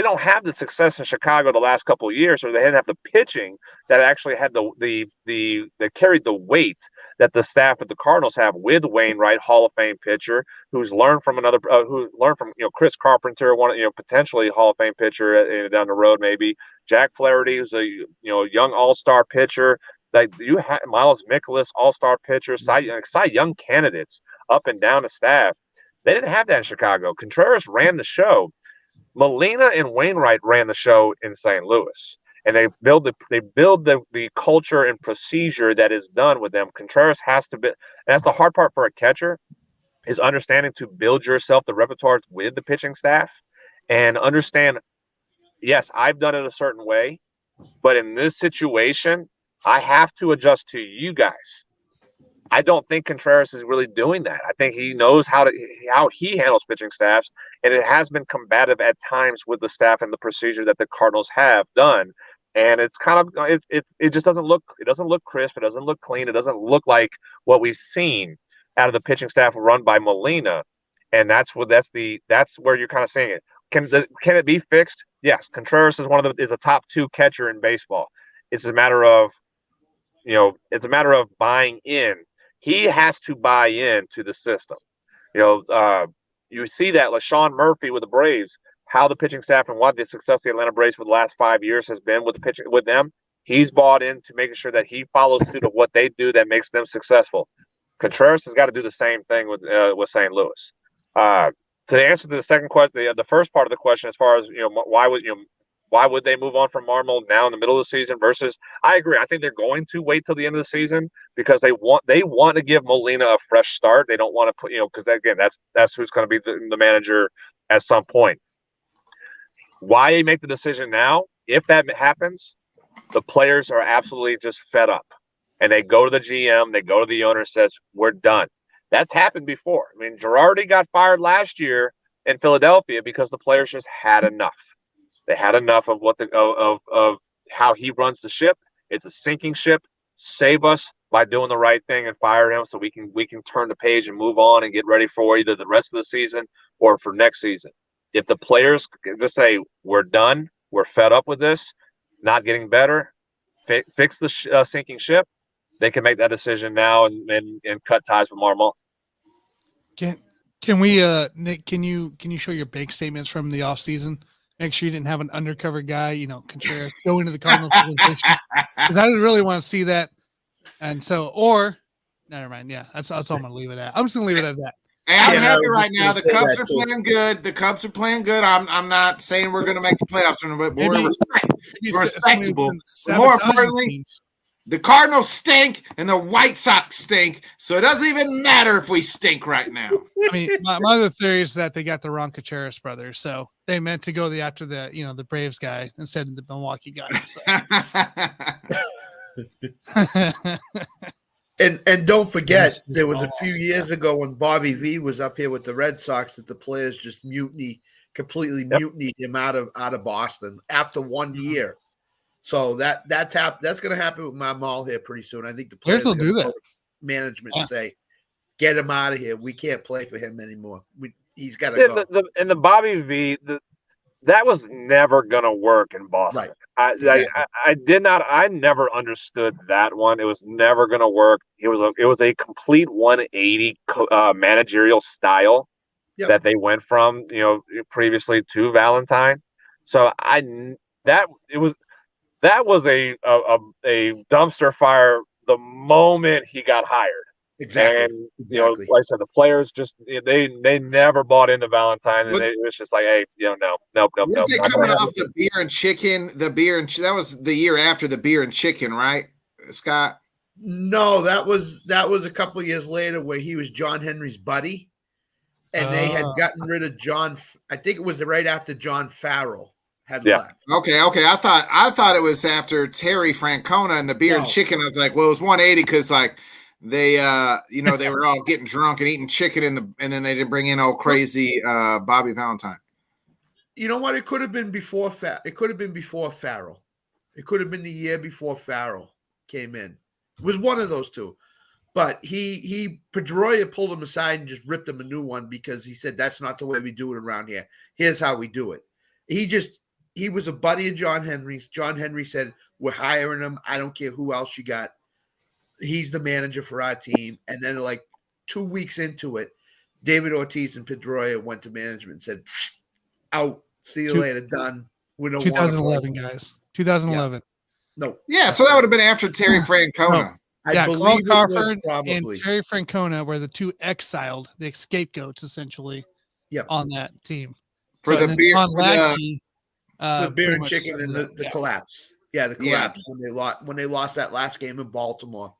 don't have the success in Chicago the last couple of years, or they didn't have the pitching that actually had that carried the weight that the staff at the Cardinals have with Wainwright, Hall of Fame pitcher, who's learned from Chris Carpenter, potentially Hall of Fame pitcher down the road, maybe Jack Flaherty, who's a young all-star pitcher. Like you have Miles Mikolas, all-star pitcher, Cy Young candidates up and down the staff. They didn't have that in Chicago. Contreras ran the show. Molina and Wainwright ran the show in St. Louis, and they build the culture and procedure that is done with them. Contreras has to be, and that's the hard part for a catcher, is understanding to build yourself the repertoire with the pitching staff and understand, yes, I've done it a certain way, but in this situation, I have to adjust to you guys. I don't think Contreras is really doing that. I think he knows how he handles pitching staffs, and it has been combative at times with the staff and the procedure that the Cardinals have done. And it's kind of it just doesn't look crisp. It doesn't look clean. It doesn't look like what we've seen out of the pitching staff run by Molina. And that's where you're kind of saying it. Can it be fixed? Yes. Contreras is a top 2 catcher in baseball. It's a matter of buying in. He has to buy in to the system. You see that LaShawn Murphy with the Braves, how the pitching staff and what the success of the Atlanta Braves for the last 5 years has been with the pitching with them. He's bought into making sure that he follows suit of what they do that makes them successful. Contreras has got to do the same thing with St. Louis. To answer to the second question, the first part of the question, as far as why would they move on from Marmol now in the middle of the season versus, I agree. I think they're going to wait till the end of the season because they want to give Molina a fresh start. They don't want to put, because again, that's who's going to be the manager at some point. Why make the decision now? If that happens, the players are absolutely just fed up. And they go to the GM, they go to the owner, says, we're done. That's happened before. I mean, Girardi got fired last year in Philadelphia because the players just had enough. They had enough of of how he runs the ship. It's a sinking ship. save us by doing the right thing and fire him so we can turn the page and move on and get ready for either the rest of the season or for next season. If the players just say, we're done, we're fed up with this, not getting better, fix the sinking ship, they can make that decision now and cut ties with Marmol. Can we, Nick, can you show your bank statements from the offseason? Make sure you didn't have an undercover guy, Contreras, go into the Cardinals organization. Because I really want to see that. And so, or never mind. Yeah, that's all I'm going to leave it at. I'm just going to leave it at that. Hey, I'm happy right now. The Cubs are playing good. The Cubs are playing good. I'm not saying we're going to make the playoffs, but we're respectable. More importantly, the Cardinals stink and the White Sox stink, so it doesn't even matter if we stink right now. I mean, my other theory is that they got the wrong Contreras brothers, so they meant to go after the Braves guy instead of the Milwaukee guy. So. And don't forget, there was a few years ago when Bobby V was up here with the Red Sox that the players just completely mutinied him out of Boston after 1 year. So that's going to happen with my mall here pretty soon. I think the players will do that. Management and say, get him out of here. We can't play for him anymore. He's got to go. And the Bobby V, that was never going to work in Boston. Right. I never understood that one. It was never going to work. It was a complete 180 managerial style that they went from, previously to Valentine. So that was a dumpster fire the moment he got hired. Exactly. And like I said, the players just they never bought into Valentine, and it was just like, hey, nope. Weren't they coming off the beer and chicken? That was the year after the beer and chicken, right, Scott? No, that was a couple of years later where he was John Henry's buddy, and they had gotten rid of John. I think it was right after John Farrell had left. Okay. I thought it was after Terry Francona and the beer and chicken. I was like, well, it was 180 because they they were all getting drunk and eating chicken and then they didn't bring in old crazy Bobby Valentine. You know what? It could have been before it could have been before Farrell. It could have been the year before Farrell came in. It was one of those two. But Pedroia pulled him aside and just ripped him a new one because he said that's not the way we do it around here. Here's how we do it. He was a buddy of John Henry's. John Henry said, we're hiring him. I don't care who else you got. He's the manager for our team. And then 2 weeks into it, David Ortiz and Pedroia went to management and said, out. See you later. Done. We don't 2011, guys. 2011. Yeah. No. Yeah, so that would have been after Terry Francona. No. Yeah, Carl Crawford and Terry Francona were the two exiled, the scapegoats, essentially, on that team. For the beer. The beer and chicken and the collapse. Yeah, the collapse when they lost that last game in Baltimore.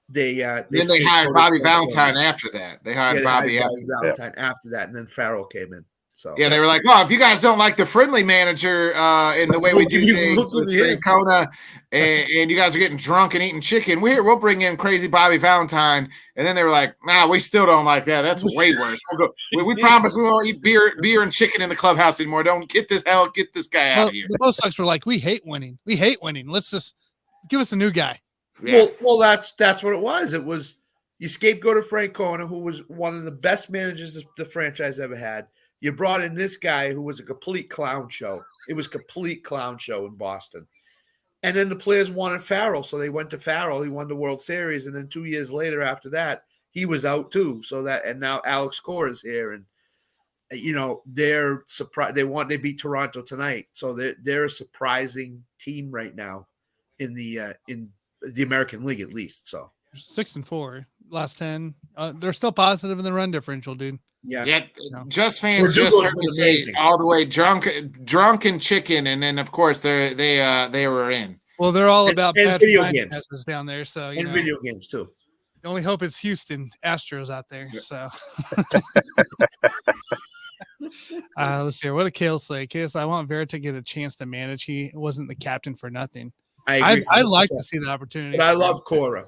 They hired Bobby Valentine after that. They hired Bobby Valentine after that, and then Farrell came in. So they were like, "Oh, if you guys don't like the friendly manager in the way we do things with Francona, and you guys are getting drunk and eating chicken, we'll bring in crazy Bobby Valentine." And then they were like, "Nah, we still don't like that. That's way worse. We promise we won't eat beer and chicken in the clubhouse anymore. Don't get this guy out of here." The Bo Sox were like, "We hate winning. Let's just give us a new guy." Yeah. Well, that's what it was. It was you scapegoated Francona, who was one of the best managers the franchise ever had. You brought in this guy who was a complete clown show. It was a complete clown show in Boston. And then the players wanted Farrell, so they went to Farrell. He won the World Series, and then 2 years later after that, he was out too. And now Alex Cora is here, and they're surprised. They beat Toronto tonight, so they're a surprising team right now in the American League, at least. So 6-4, last 10. They're still positive in the run differential, dude. Yeah. Just fans just heard me say all the way drunk and chicken, and then of course they were in. Well, they're all about and video games down there, so video games too. The only hope is Houston Astros out there. So let's see. What did Kale say? Kale said, I want Vera to get a chance to manage. He wasn't the captain for nothing. I like to see the opportunity. But I love Cora.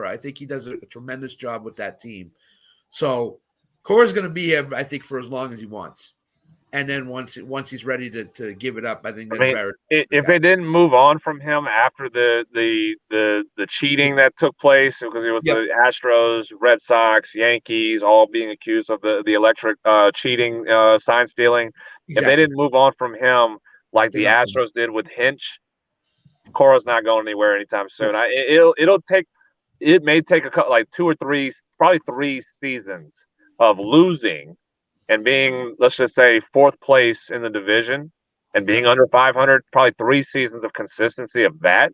I think he does a tremendous job with that team. So Cora's going to be here, I think, for as long as he wants. And then once he's ready to give it up, I think. If they didn't move on from him after the cheating that took place, because it was the Astros, Red Sox, Yankees, all being accused of the electric cheating, sign stealing. Exactly. If they didn't move on from him like the Astros did with Hinch, Cora's not going anywhere anytime soon. It may take a couple, like 2 or 3, probably 3 seasons of losing and being, let's just say, 4th place in the division and being under 500, probably 3 seasons of consistency of that,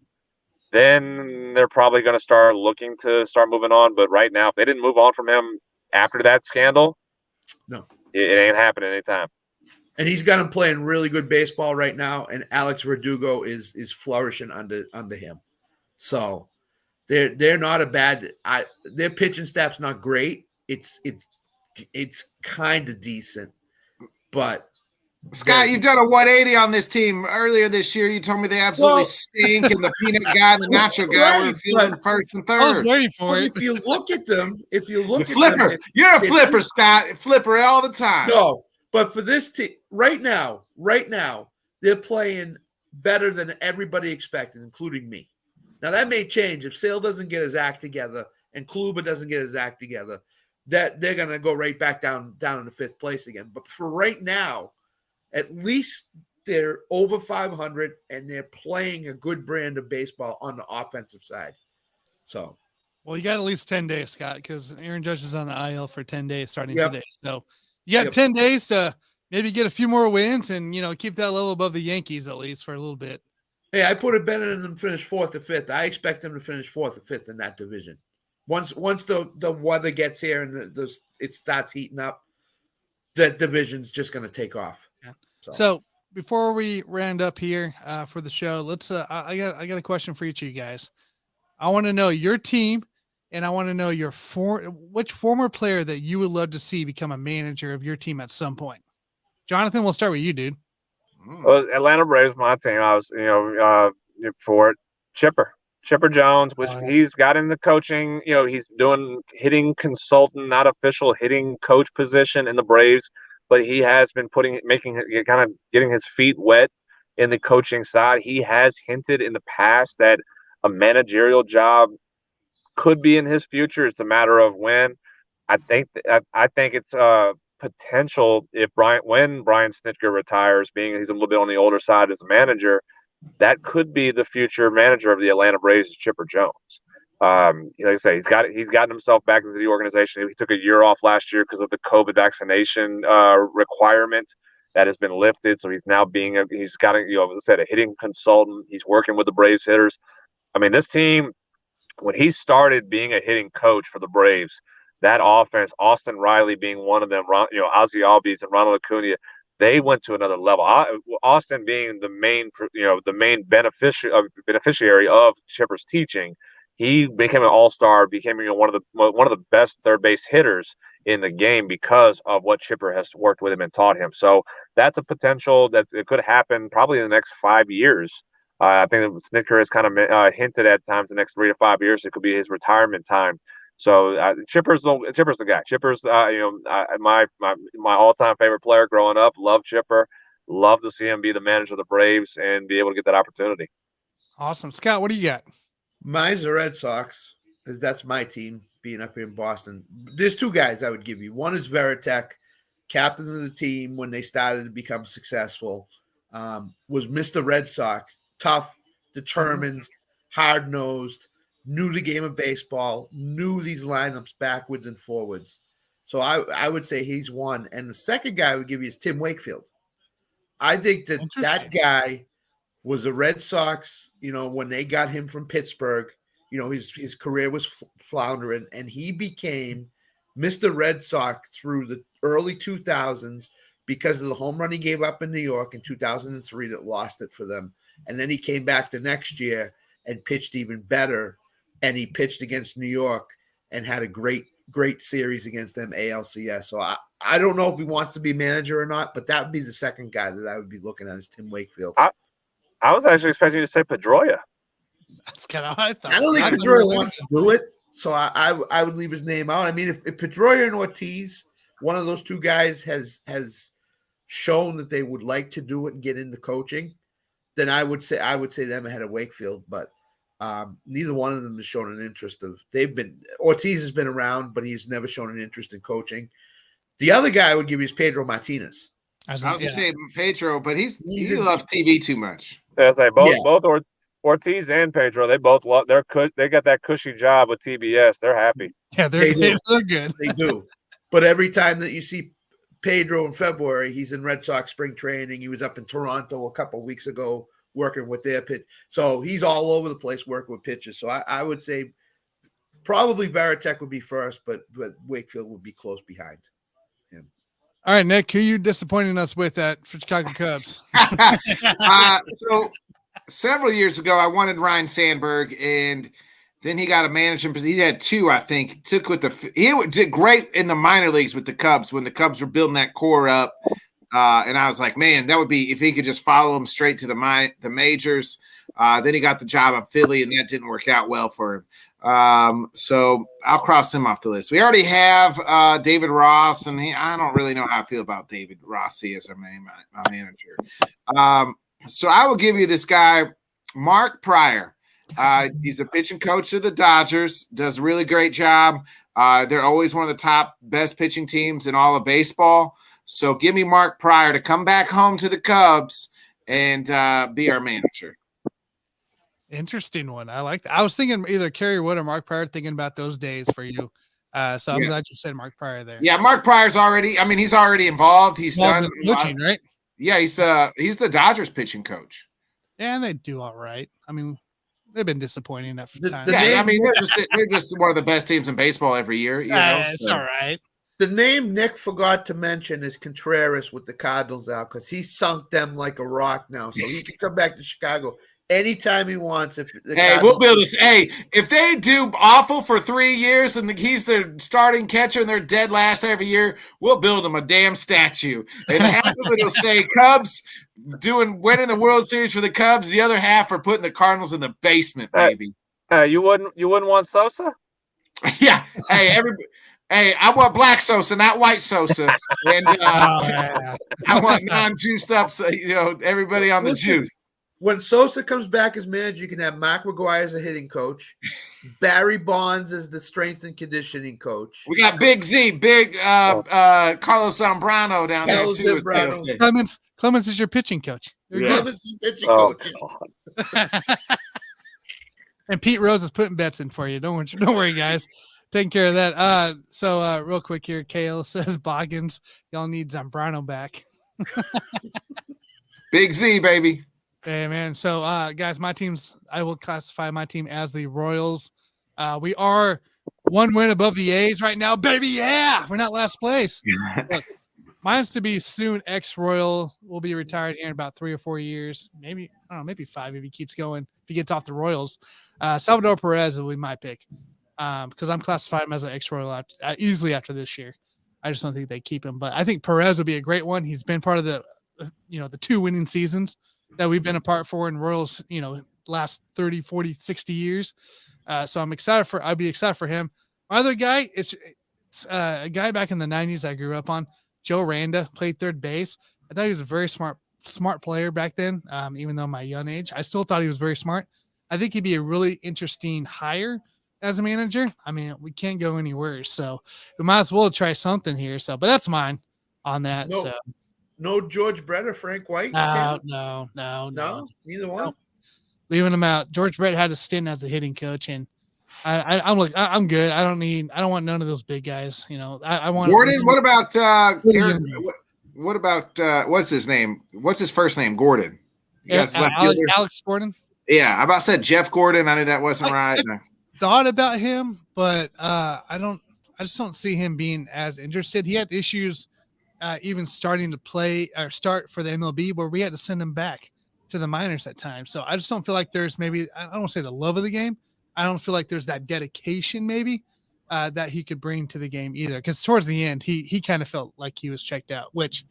then they're probably going to start looking to start moving on. But right now, if they didn't move on from him after that scandal, no, it ain't happening anytime. And he's got him playing really good baseball right now, and Alex Verdugo is flourishing under him. So they're not a bad. Their pitching staff's not great. It's kind of decent, but Scott, you've done a 180 on this team. Earlier this year, you told me they absolutely stink, and the peanut guy and the nacho guy were fielding first and third. I was waiting for it. If you look at them, flipper, you're a flipper, Scott. Flipper all the time. No, but for this team right now, they're playing better than everybody expected, including me. Now that may change if Sale doesn't get his act together and Kluber doesn't get his act together. That they're going to go right back down into 5th place again. But for right now, at least they're over 500 and they're playing a good brand of baseball on the offensive side. So, well, you got at least 10 days, Scott, because Aaron Judge is on the IL for 10 days starting today. So you got 10 days to maybe get a few more wins and, keep that level above the Yankees at least for a little bit. Hey, I put it better than them finish 4th or 5th. I expect them to finish 4th or 5th in that division. Once the weather gets here and it starts heating up, that division's just going to take off. Yeah. So before we round up here for the show, let's. I got a question for each of you guys. I want to know your team, and I want to know which former player that you would love to see become a manager of your team at some point. Jonathan, we'll start with you, dude. Well, Atlanta Braves, my team. I was, for it. Chipper Jones, which he's got in the coaching, he's doing hitting consultant, not official hitting coach position in the Braves, but he has been getting his feet wet in the coaching side. He has hinted in the past that a managerial job could be in his future. It's a matter of when. I think it's potential when Brian Snitker retires, being he's a little bit on the older side as a manager. That could be the future manager of the Atlanta Braves, Chipper Jones. Like I say, he's gotten himself back into the organization. He took a year off last year because of the COVID vaccination requirement that has been lifted. So he's now he's got a hitting consultant. He's working with the Braves hitters. I mean, this team, when he started being a hitting coach for the Braves, that offense, Austin Riley being one of them, Ozzie Albies and Ronald Acuna, they went to another level. Austin being the main beneficiary of Chipper's teaching, he became an all-star, became one of the best third base hitters in the game because of what Chipper has worked with him and taught him. So that's a potential that it could happen probably in the next 5 years. I think Snitker has kind of hinted at times the next 3 to 5 years it could be his retirement time. So Chipper's the guy. Chipper's my all-time favorite player growing up. Love Chipper. Love to see him be the manager of the Braves and be able to get that opportunity. Awesome, Scott. What do you got? Mine's the Red Sox. That's my team being up here in Boston. There's 2 guys I would give you. One is Veritek, captain of the team when they started to become successful. Was Mr. Red Sox, tough, determined, hard-nosed. Knew the game of baseball, knew these lineups backwards and forwards. So I would say he's one. And the second guy I would give you is Tim Wakefield. I think that guy was a Red Sox, when they got him from Pittsburgh, his career was floundering, and he became Mr. Red Sox through the early 2000s because of the home run he gave up in New York in 2003 that lost it for them. And then he came back the next year and pitched even better. And he pitched against New York and had a great series against them, ALCS. So I don't know if he wants to be manager or not, but that would be the second guy that I would be looking at is Tim Wakefield. I was actually expecting you to say Pedroia. That's kind of what I thought. I don't think Pedroia wants to do it, so I would leave his name out. I mean, if Pedroia and Ortiz, one of those 2 guys has shown that they would like to do it and get into coaching, then I would say them ahead of Wakefield. But neither one of them has shown an interest Ortiz has been around, but he's never shown an interest in coaching. The other guy I would give you is Pedro Martinez. I was going to say Pedro, but he loves TV too much. Yeah, both Ortiz and Pedro, they both love they got that cushy job with TBS. They're happy. Yeah, they're good. They do. But every time that you see Pedro in February, he's in Red Sox spring training. He was up in Toronto a couple of weeks ago working with their pitch. So he's all over the place working with pitchers. So I would say probably Varitek would be first, but Wakefield would be close behind him. All right, Nick, who are you disappointing us with for Chicago Cubs? So several years ago, I wanted Ryan Sandberg, and then he got a management. He had two, I think. He did great in the minor leagues with the Cubs when the Cubs were building that core up. And I was like, man, that would be if he could just follow him straight to the majors. Then he got the job in Philly, and that didn't work out well for him. So I'll cross him off the list. We already have David Ross, and I don't really know how I feel about David Rossi as my manager. So I will give you this guy, Mark Pryor. He's a pitching coach of the Dodgers, does a really great job. They're always one of the top best pitching teams in all of baseball. So give me Mark Pryor to come back home to the Cubs and be our manager. Interesting one. I like that. I was thinking either Kerry Wood or Mark Pryor, thinking about those days for you. So I'm glad you said Mark Pryor there. Yeah, Mark Pryor's he's already involved. He's done coaching, right? Yeah, he's the Dodgers pitching coach. Yeah, and they do all right. I mean, they've been disappointing enough time. They're just one of the best teams in baseball every year. It's all right. The name Nick forgot to mention is Contreras with the Cardinals out because he sunk them like a rock now. So he can come back to Chicago anytime he wants. We'll build this. Hey, if they do awful for 3 years and he's their starting catcher and they're dead last every year, we'll build him a damn statue. And half of it will say Cubs winning the World Series for the Cubs. The other half are putting the Cardinals in the basement, baby. You wouldn't want Sosa? Yeah. Hey, everybody. Hey, I want black Sosa, not white Sosa. And I want non-juiced up, everybody on the juice. When Sosa comes back as manager, you can have Mark McGwire as a hitting coach, Barry Bonds as the strength and conditioning coach. We got Big Z, Carlos Zambrano down there too. Clemens is your pitching coach. Clemens is pitching coach. And Pete Rose is putting bets in for you. Don't worry, guys. Taking care of that. So real quick here, Kale says Boggins, y'all need Zambrano back. Big Z, baby. Hey, man. So, guys, I will classify my team as the Royals. We are one win above the A's right now, baby. Yeah, we're not last place. Look, mine's to be soon ex-Royal. Will be retired here in about 3 or 4 years. Maybe 5 if he keeps going, if he gets off the Royals. Salvador Perez will be my pick because I'm classifying him as an ex-Royal easily after this year. I just don't think they keep him. But I think Perez would be a great one. He's been part of the 2 winning seasons that we've been apart for in Royals, last 30, 40, 60 years. So I'd be excited for him. My other guy, it's a guy back in the 90s I grew up on, Joe Randa, played third base. I thought he was a very smart player back then, even though my young age. I still thought he was very smart. I think he'd be a really interesting hire as a manager. I mean, we can't go anywhere, so we might as well try something here. So, but that's mine on that. No George Brett or Frank White? No. Neither one? No. Leaving them out. George Brett had a stint as a hitting coach, and I'm good. I don't want none of those big guys. I want Gordon. What about what about what's his name? What's his first name? Gordon. Alex Gordon. Yeah, I about said Jeff Gordon. I knew that wasn't right. Thought about him, but I just don't see him being as interested. He had issues even starting to play or start for the MLB where we had to send him back to the minors at times. So I just don't feel like there's I don't want to say the love of the game. I don't feel like there's that dedication maybe that he could bring to the game either. Because towards the end, he kind of felt like he was checked out, which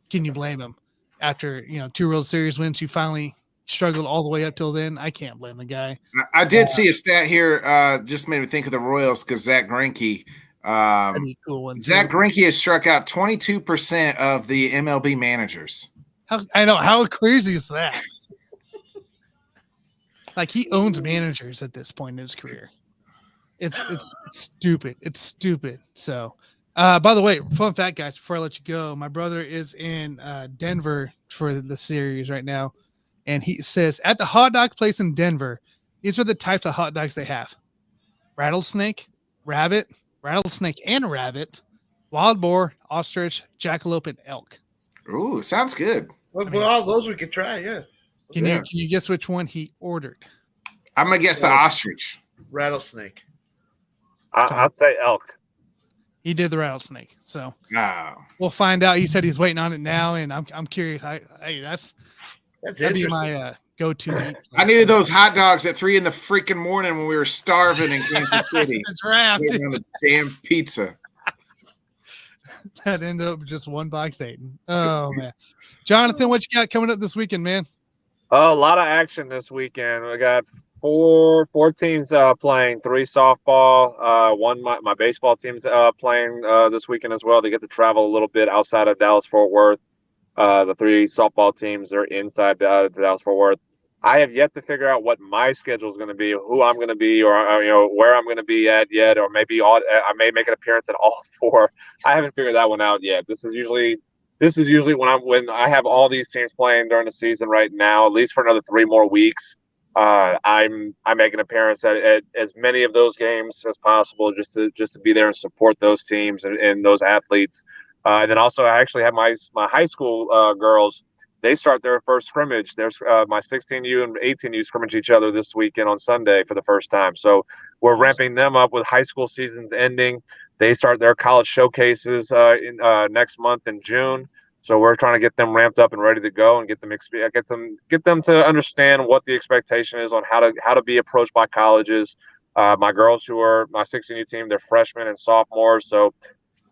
can you blame him? After, 2 World Series wins, you finally struggled all the way up till then. I can't blame the guy. I did see a stat here, just made me think of the Royals because Zach Greinke That'd be a cool one. Zach too. Greinke has struck out 22% of the MLB managers. I know, how crazy is that? Like, he owns managers at this point in his career. It's stupid. It's stupid. So, by the way, fun fact, guys, before I let you go, my brother is in Denver for the series right now, and he says at the hot dog place in Denver, these are the types of hot dogs they have: rattlesnake, rabbit, rattlesnake and rabbit, wild boar, ostrich, jackalope, and elk. Ooh, sounds good. Well, all those we could try, yeah. Can you guess which one he ordered? I'm gonna guess the ostrich. Rattlesnake. I'd say elk. He did the rattlesnake. So Oh. we'll find out. He said he's waiting on it now, and I'm curious. That'd be my go-to eat. I needed those hot dogs at 3 a.m. when we were starving in Kansas City. The draft. Waiting on a damn pizza. That ended up just one box eating. Oh man, Jonathan, what you got coming up this weekend, man? Oh, a lot of action this weekend. We got four teams playing, 3 softball. One my baseball team's playing this weekend as well. They get to travel a little bit outside of Dallas-Fort Worth. The 3 softball teams are inside Dallas-Fort Worth. I have yet to figure out what my schedule is going to be, who I'm going to be, or where I'm going to be at yet, or maybe I may make an appearance at all 4. I haven't figured that one out yet. This is usually when I have all these teams playing during the season right now, at least for another 3 more weeks. I make an appearance at as many of those games as possible, just to be there and support those teams and those athletes. And then also, I actually have my high school girls. They start their first scrimmage. There's my 16U and 18U scrimmage each other this weekend on Sunday for the first time. So we're ramping them up with high school seasons ending. They start their college showcases next month in June. So we're trying to get them ramped up and ready to go, and get them to understand what the expectation is on how to be approached by colleges. My girls who are my 16U team, they're freshmen and sophomores. So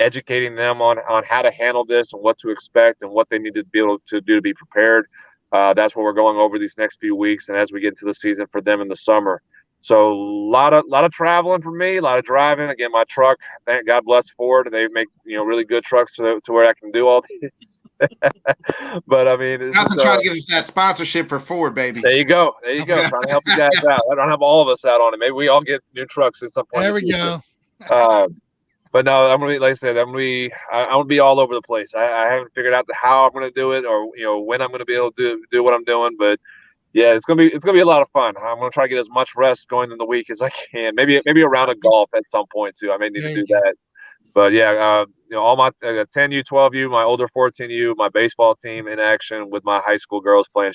educating them on how to handle this and what to expect and what they need to be able to do to be prepared. That's what we're going over these next few weeks, and as we get into the season for them in the summer. So a lot of traveling for me, a lot of driving. Again, my truck, thank God bless Ford. They make really good trucks to where I can do all this. But I mean, Not to try to get us that sponsorship for Ford, baby. There you go. Trying to help you guys out. I don't have all of us out on it. Maybe we all get new trucks at some point. There we go. But no, I'm gonna be, like I said, I'm gonna be all over the place. I haven't figured out how I'm gonna do it, or when I'm gonna be able to do what I'm doing. But yeah, it's gonna be a lot of fun. I'm gonna try to get as much rest going in the week as I can. Maybe a round of golf at some point too. I may need to do that. But yeah, all my 10U, 12U, my older 14U, my baseball team in action with my high school girls playing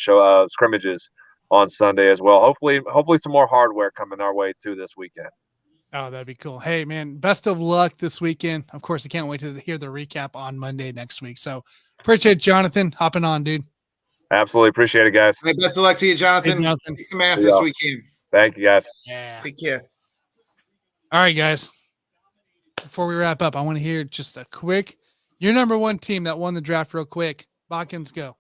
scrimmages on Sunday as well. Hopefully some more hardware coming our way too this weekend. Oh, that'd be cool. Hey, man, best of luck this weekend. Of course, I can't wait to hear the recap on Monday next week. So appreciate Jonathan hopping on, dude. Absolutely appreciate it, guys. Hey, best of luck to you, Jonathan. Hey, Jonathan. Kick some ass this weekend. Thank you, guys. Yeah. Take care. All right, guys. Before we wrap up, I want to hear just a quick, your number 1 team that won the draft real quick. Botkins, go.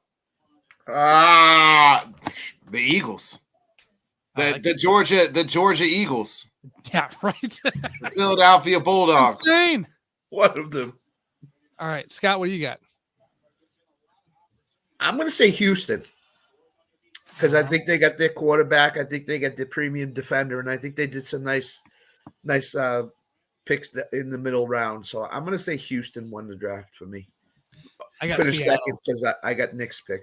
The Eagles. The Georgia Eagles. Yeah, right. The Philadelphia Bulldogs. Insane. One of them. All right, Scott, what do you got? I'm going to say Houston, because I think they got their quarterback. I think they got their premium defender, and I think they did some nice picks in the middle round. So I'm going to say Houston won the draft for me. I got Finished Seattle. second because I got Nick's pick.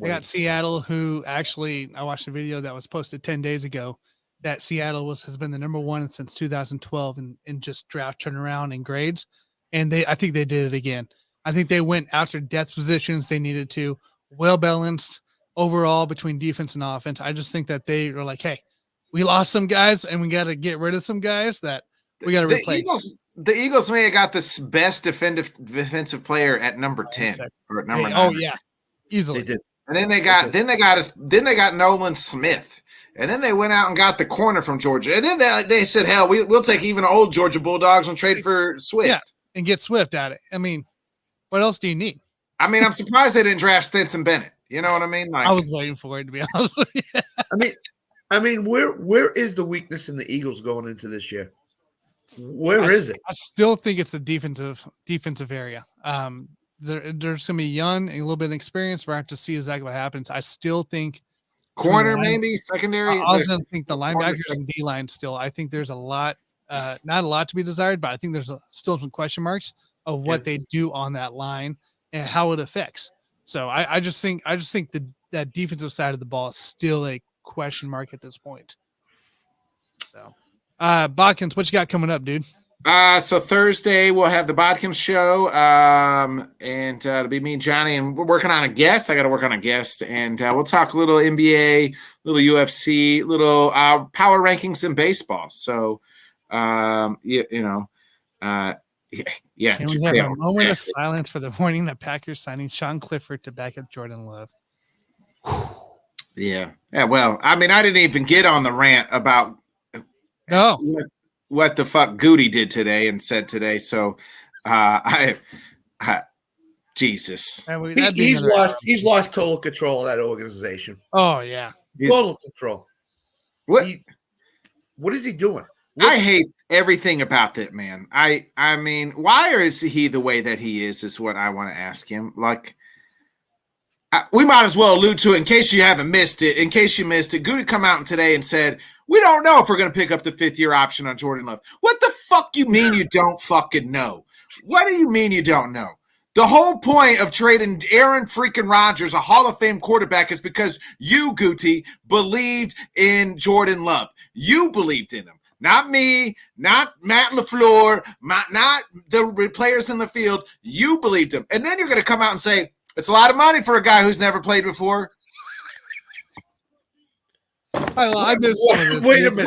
I got Seattle, who actually, I watched a video that was posted 10 days ago that Seattle has been the number 1 since 2012 in just draft turnaround and grades. And I think they did it again. I think they went after depth positions they needed to, well balanced overall between defense and offense. I just think that they were like, hey, we lost some guys and we got to get rid of some guys that we got to replace. The Eagles may have got the best defensive player at number 10 or at number 9. Oh yeah, easily. They did. And then they got Nolan Smith, and then they went out and got the corner from Georgia, and then they said, hell, we'll take even old Georgia Bulldogs and trade for Swift. Yeah, and get Swift at it. I mean, what else do you need? I mean, I'm surprised they didn't draft Stetson Bennett. You know what I mean? Like, I was waiting for it, to be honest with you. I mean, where is the weakness in the Eagles going into this year? Where is it? I still think it's the defensive area. There's gonna be young and a little bit of experience. We're going to have to see exactly what happens. I still think Corner, maybe secondary. I was going to think the linebackers and D line still. I think there's a lot, not a lot to be desired, but I think there's still some question marks of what they do on that line and how it affects. So I just think that defensive side of the ball is still a question mark at this point. So, Bodkins, what you got coming up, dude? So Thursday we'll have the Bodkins show, and it'll be me and Johnny, and we're working on a guest. I got to work on a guest, and we'll talk a little NBA, little UFC, little power rankings in baseball. So, yeah. Can we have a moment of silence for the morning that Packers signing Sean Clifford to back up Jordan Love? Yeah. Well, I mean, I didn't even get on the rant about what the fuck Goody did today and said today. So, Jesus, he's lost total control of that organization. Oh yeah, total control. What is he doing? I hate everything about that man. I mean, why is he the way that he is what I want to ask him. Like, we might as well allude to it in case you haven't missed it. In case you missed it, Goody come out today and said, we don't know if we're going to pick up the 5th-year option on Jordan Love. What the fuck you mean you don't fucking know? What do you mean you don't know? The whole point of trading Aaron freaking Rodgers, a Hall of Fame quarterback, is because you, Guti, believed in Jordan Love. You believed in him. Not me, not Matt LaFleur, not the players in the field. You believed him. And then you're going to come out and say, it's a lot of money for a guy who's never played before. Wait a minute.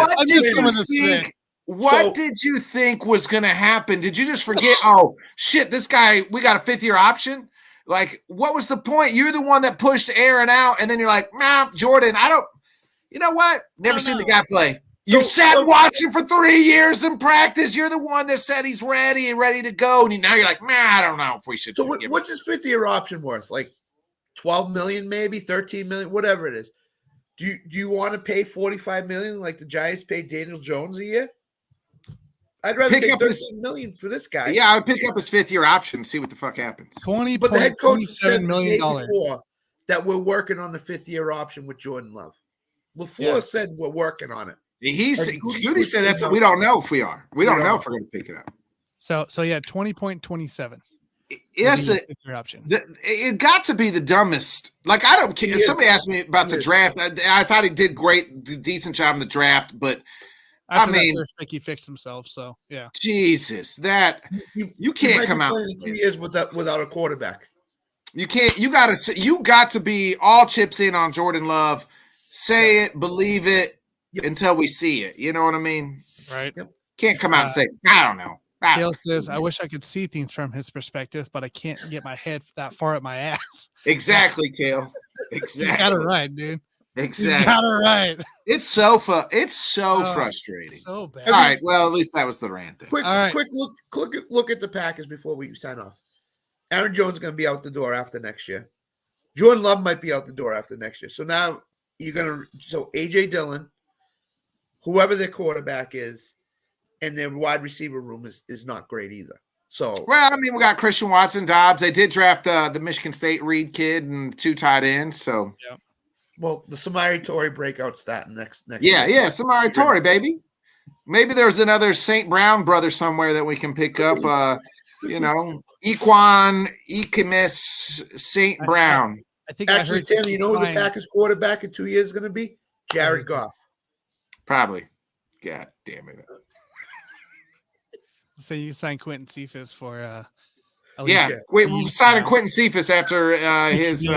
What did you think was going to happen? Did you just forget, oh, shit, this guy, we got a 5th-year option? Like, what was the point? You're the one that pushed Aaron out, and then you're like, nah, Jordan, you know what? Never seen the guy play. You sat watching for 3 years in practice. You're the one that said he's ready to go. And now you're like, man, I don't know if we should. So what's his 5th-year option worth? Like $12 million, maybe $13 million, whatever it is. Do you want to pay $45 million like the Giants paid Daniel Jones a year? I'd rather pay $13 million for this guy. Yeah, I would pick up his 5th-year option and see what the fuck happens. But the head coach said $7 million that we're working on the 5th-year option with Jordan Love. LaFleur said we're working on it. Goody said that's we don't know if we are. We don't know if we're going to pick it up. So yeah, 20.27. Yes, option. It got to be the dumbest. Like, I don't care. Somebody asked me about the draft. I thought he did decent job in the draft, but after he fixed himself. So yeah, Jesus, that you can't come out 2 years without a quarterback. You can't. You got to be all chips in on Jordan Love. Say it, believe it. Until we see it. You know what I mean? Right. Can't come out and say, I don't know. Dale says, I wish I could see things from his perspective, but I can't get my head that far up my ass. Exactly, Kale. Exactly. You got it right, dude. Exactly. You got it right. It's so frustrating. So bad. All right. Well, at least that was the rant then. Quick look at the Packers before we sign off. Aaron Jones is going to be out the door after next year. Jordan Love might be out the door after next year. So now A.J. Dillon, whoever their quarterback is, and their wide receiver room is not great either. So, well, I mean, we got Christian Watson, Dobbs. They did draft the Michigan State Reed kid and 2 tight ends. So, yeah. Well, the Samari Torrey breakout stat next. Yeah, Samari Torrey, baby. Maybe there's another St. Brown brother somewhere that we can pick up. Equan Ekimis St. Brown. I think actually, Tim, you know who the Packers quarterback in 2 years is going to be? Jared Goff. Probably. God damn it. So you signed Quentin Cephas for we signed Quentin Cephas after his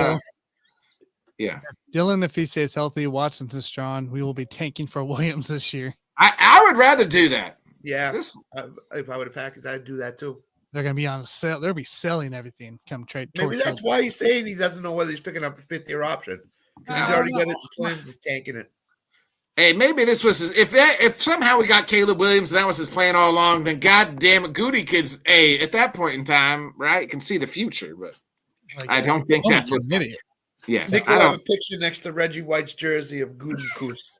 Dylan, if he stays healthy, Watson's is strong. We will be tanking for Williams this year. I would rather do that. Yeah. If I were the Packers, I'd do that too. They're gonna be on a sale. They'll be selling everything come trade. Maybe that's why he's saying he doesn't know whether he's picking up the 5th-year option. Because he's already got it in plans, he's tanking it. Hey, maybe this was if somehow we got Caleb Williams and that was his plan all along, then God damn it, Goody kids, at that point in time, right, can see the future, but I don't think that's what's idiot. Yeah, Nick will have a picture next to Reggie White's jersey of Gutekunst.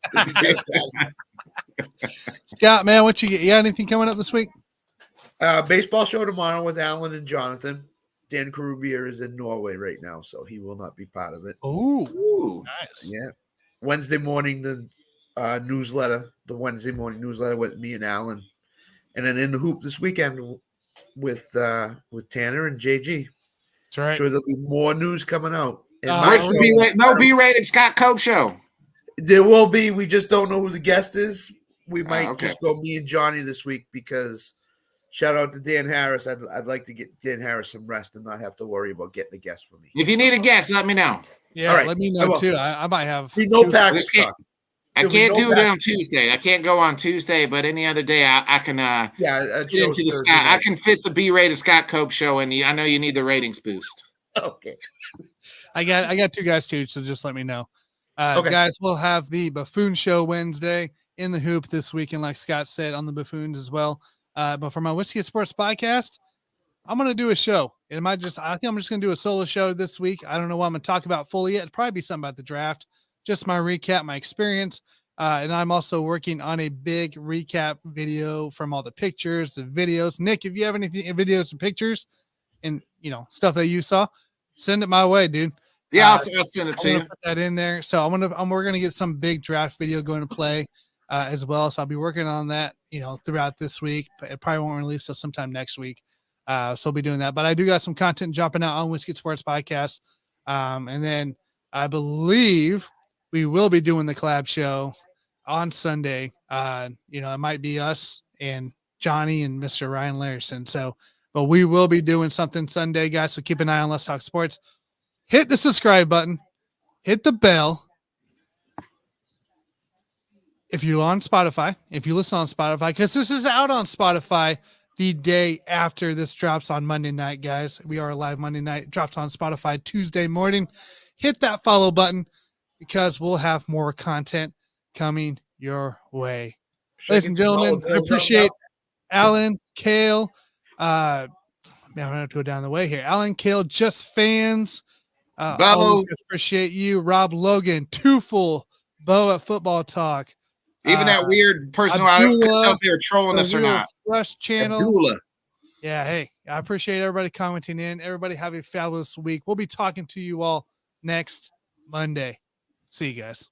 Scott, man, what you get? You got anything coming up this week? Baseball show tomorrow with Alan and Jonathan. Dan Karubier is in Norway right now, so he will not be part of it. Ooh, nice. Yeah. Wednesday morning, the Wednesday morning newsletter with me and Alan. And then in the hoop this weekend with Tanner and JG. That's right. So there'll be more news coming out. No B-rated Scott Cope show. There will be. We just don't know who the guest is. We might okay. just go me and Johnny this week because shout out to Dan Harris. I'd like to get Dan Harris some rest and not have to worry about getting a guest for me. If you need a guest, let me know. Yeah, all right. Let me know too. I might have. No Packers talk. I can't do it on Tuesday. I can't go on Tuesday, but any other day I can. Get into the Scott. I can fit the B-rated Scott Cope show, and I know you need the ratings boost. Okay. I got two guys too, so just let me know. Guys, we'll have the Buffoon Show Wednesday in the hoop this weekend, like Scott said, on the Buffoons as well. But for my Whiskey Sports podcast, I'm gonna do a show. I think I'm just gonna do a solo show this week. I don't know what I'm gonna talk about fully yet. It'll probably be something about the draft, just my recap, my experience. And I'm also working on a big recap video from all the pictures, the videos. Nick, if you have anything, videos and pictures and stuff that you saw, send it my way, dude. Yeah, I'll send it to you. Put that in there. So we're gonna get some big draft video going to play as well. So I'll be working on that, throughout this week. But it probably won't release till sometime next week. So I'll be doing that. But I do got some content jumping out on Whiskey Sports Podcast. And then I believe we will be doing the collab show on Sunday. It might be us and Johnny and Mr. Ryan Larson. But we will be doing something Sunday, guys. So keep an eye on Let's Talk Sports. Hit the subscribe button. Hit the bell. If you're on Spotify, if you listen on Spotify, because this is out on Spotify the day after this drops on Monday night, guys. We are live Monday night. It drops on Spotify Tuesday morning. Hit that follow button because we'll have more content coming your way. Ladies and gentlemen, I appreciate Alan, Kale. Man, I'm going to have to go down the way here. Alan, Kale, Just Fans. Always appreciate you. Rob Logan, Twofull, Bo at Football Talk. Even that weird person who I don't know if they were trolling us or not. Rush Channel. Abdullah. Yeah, hey, I appreciate everybody commenting in. Everybody have a fabulous week. We'll be talking to you all next Monday. See you guys.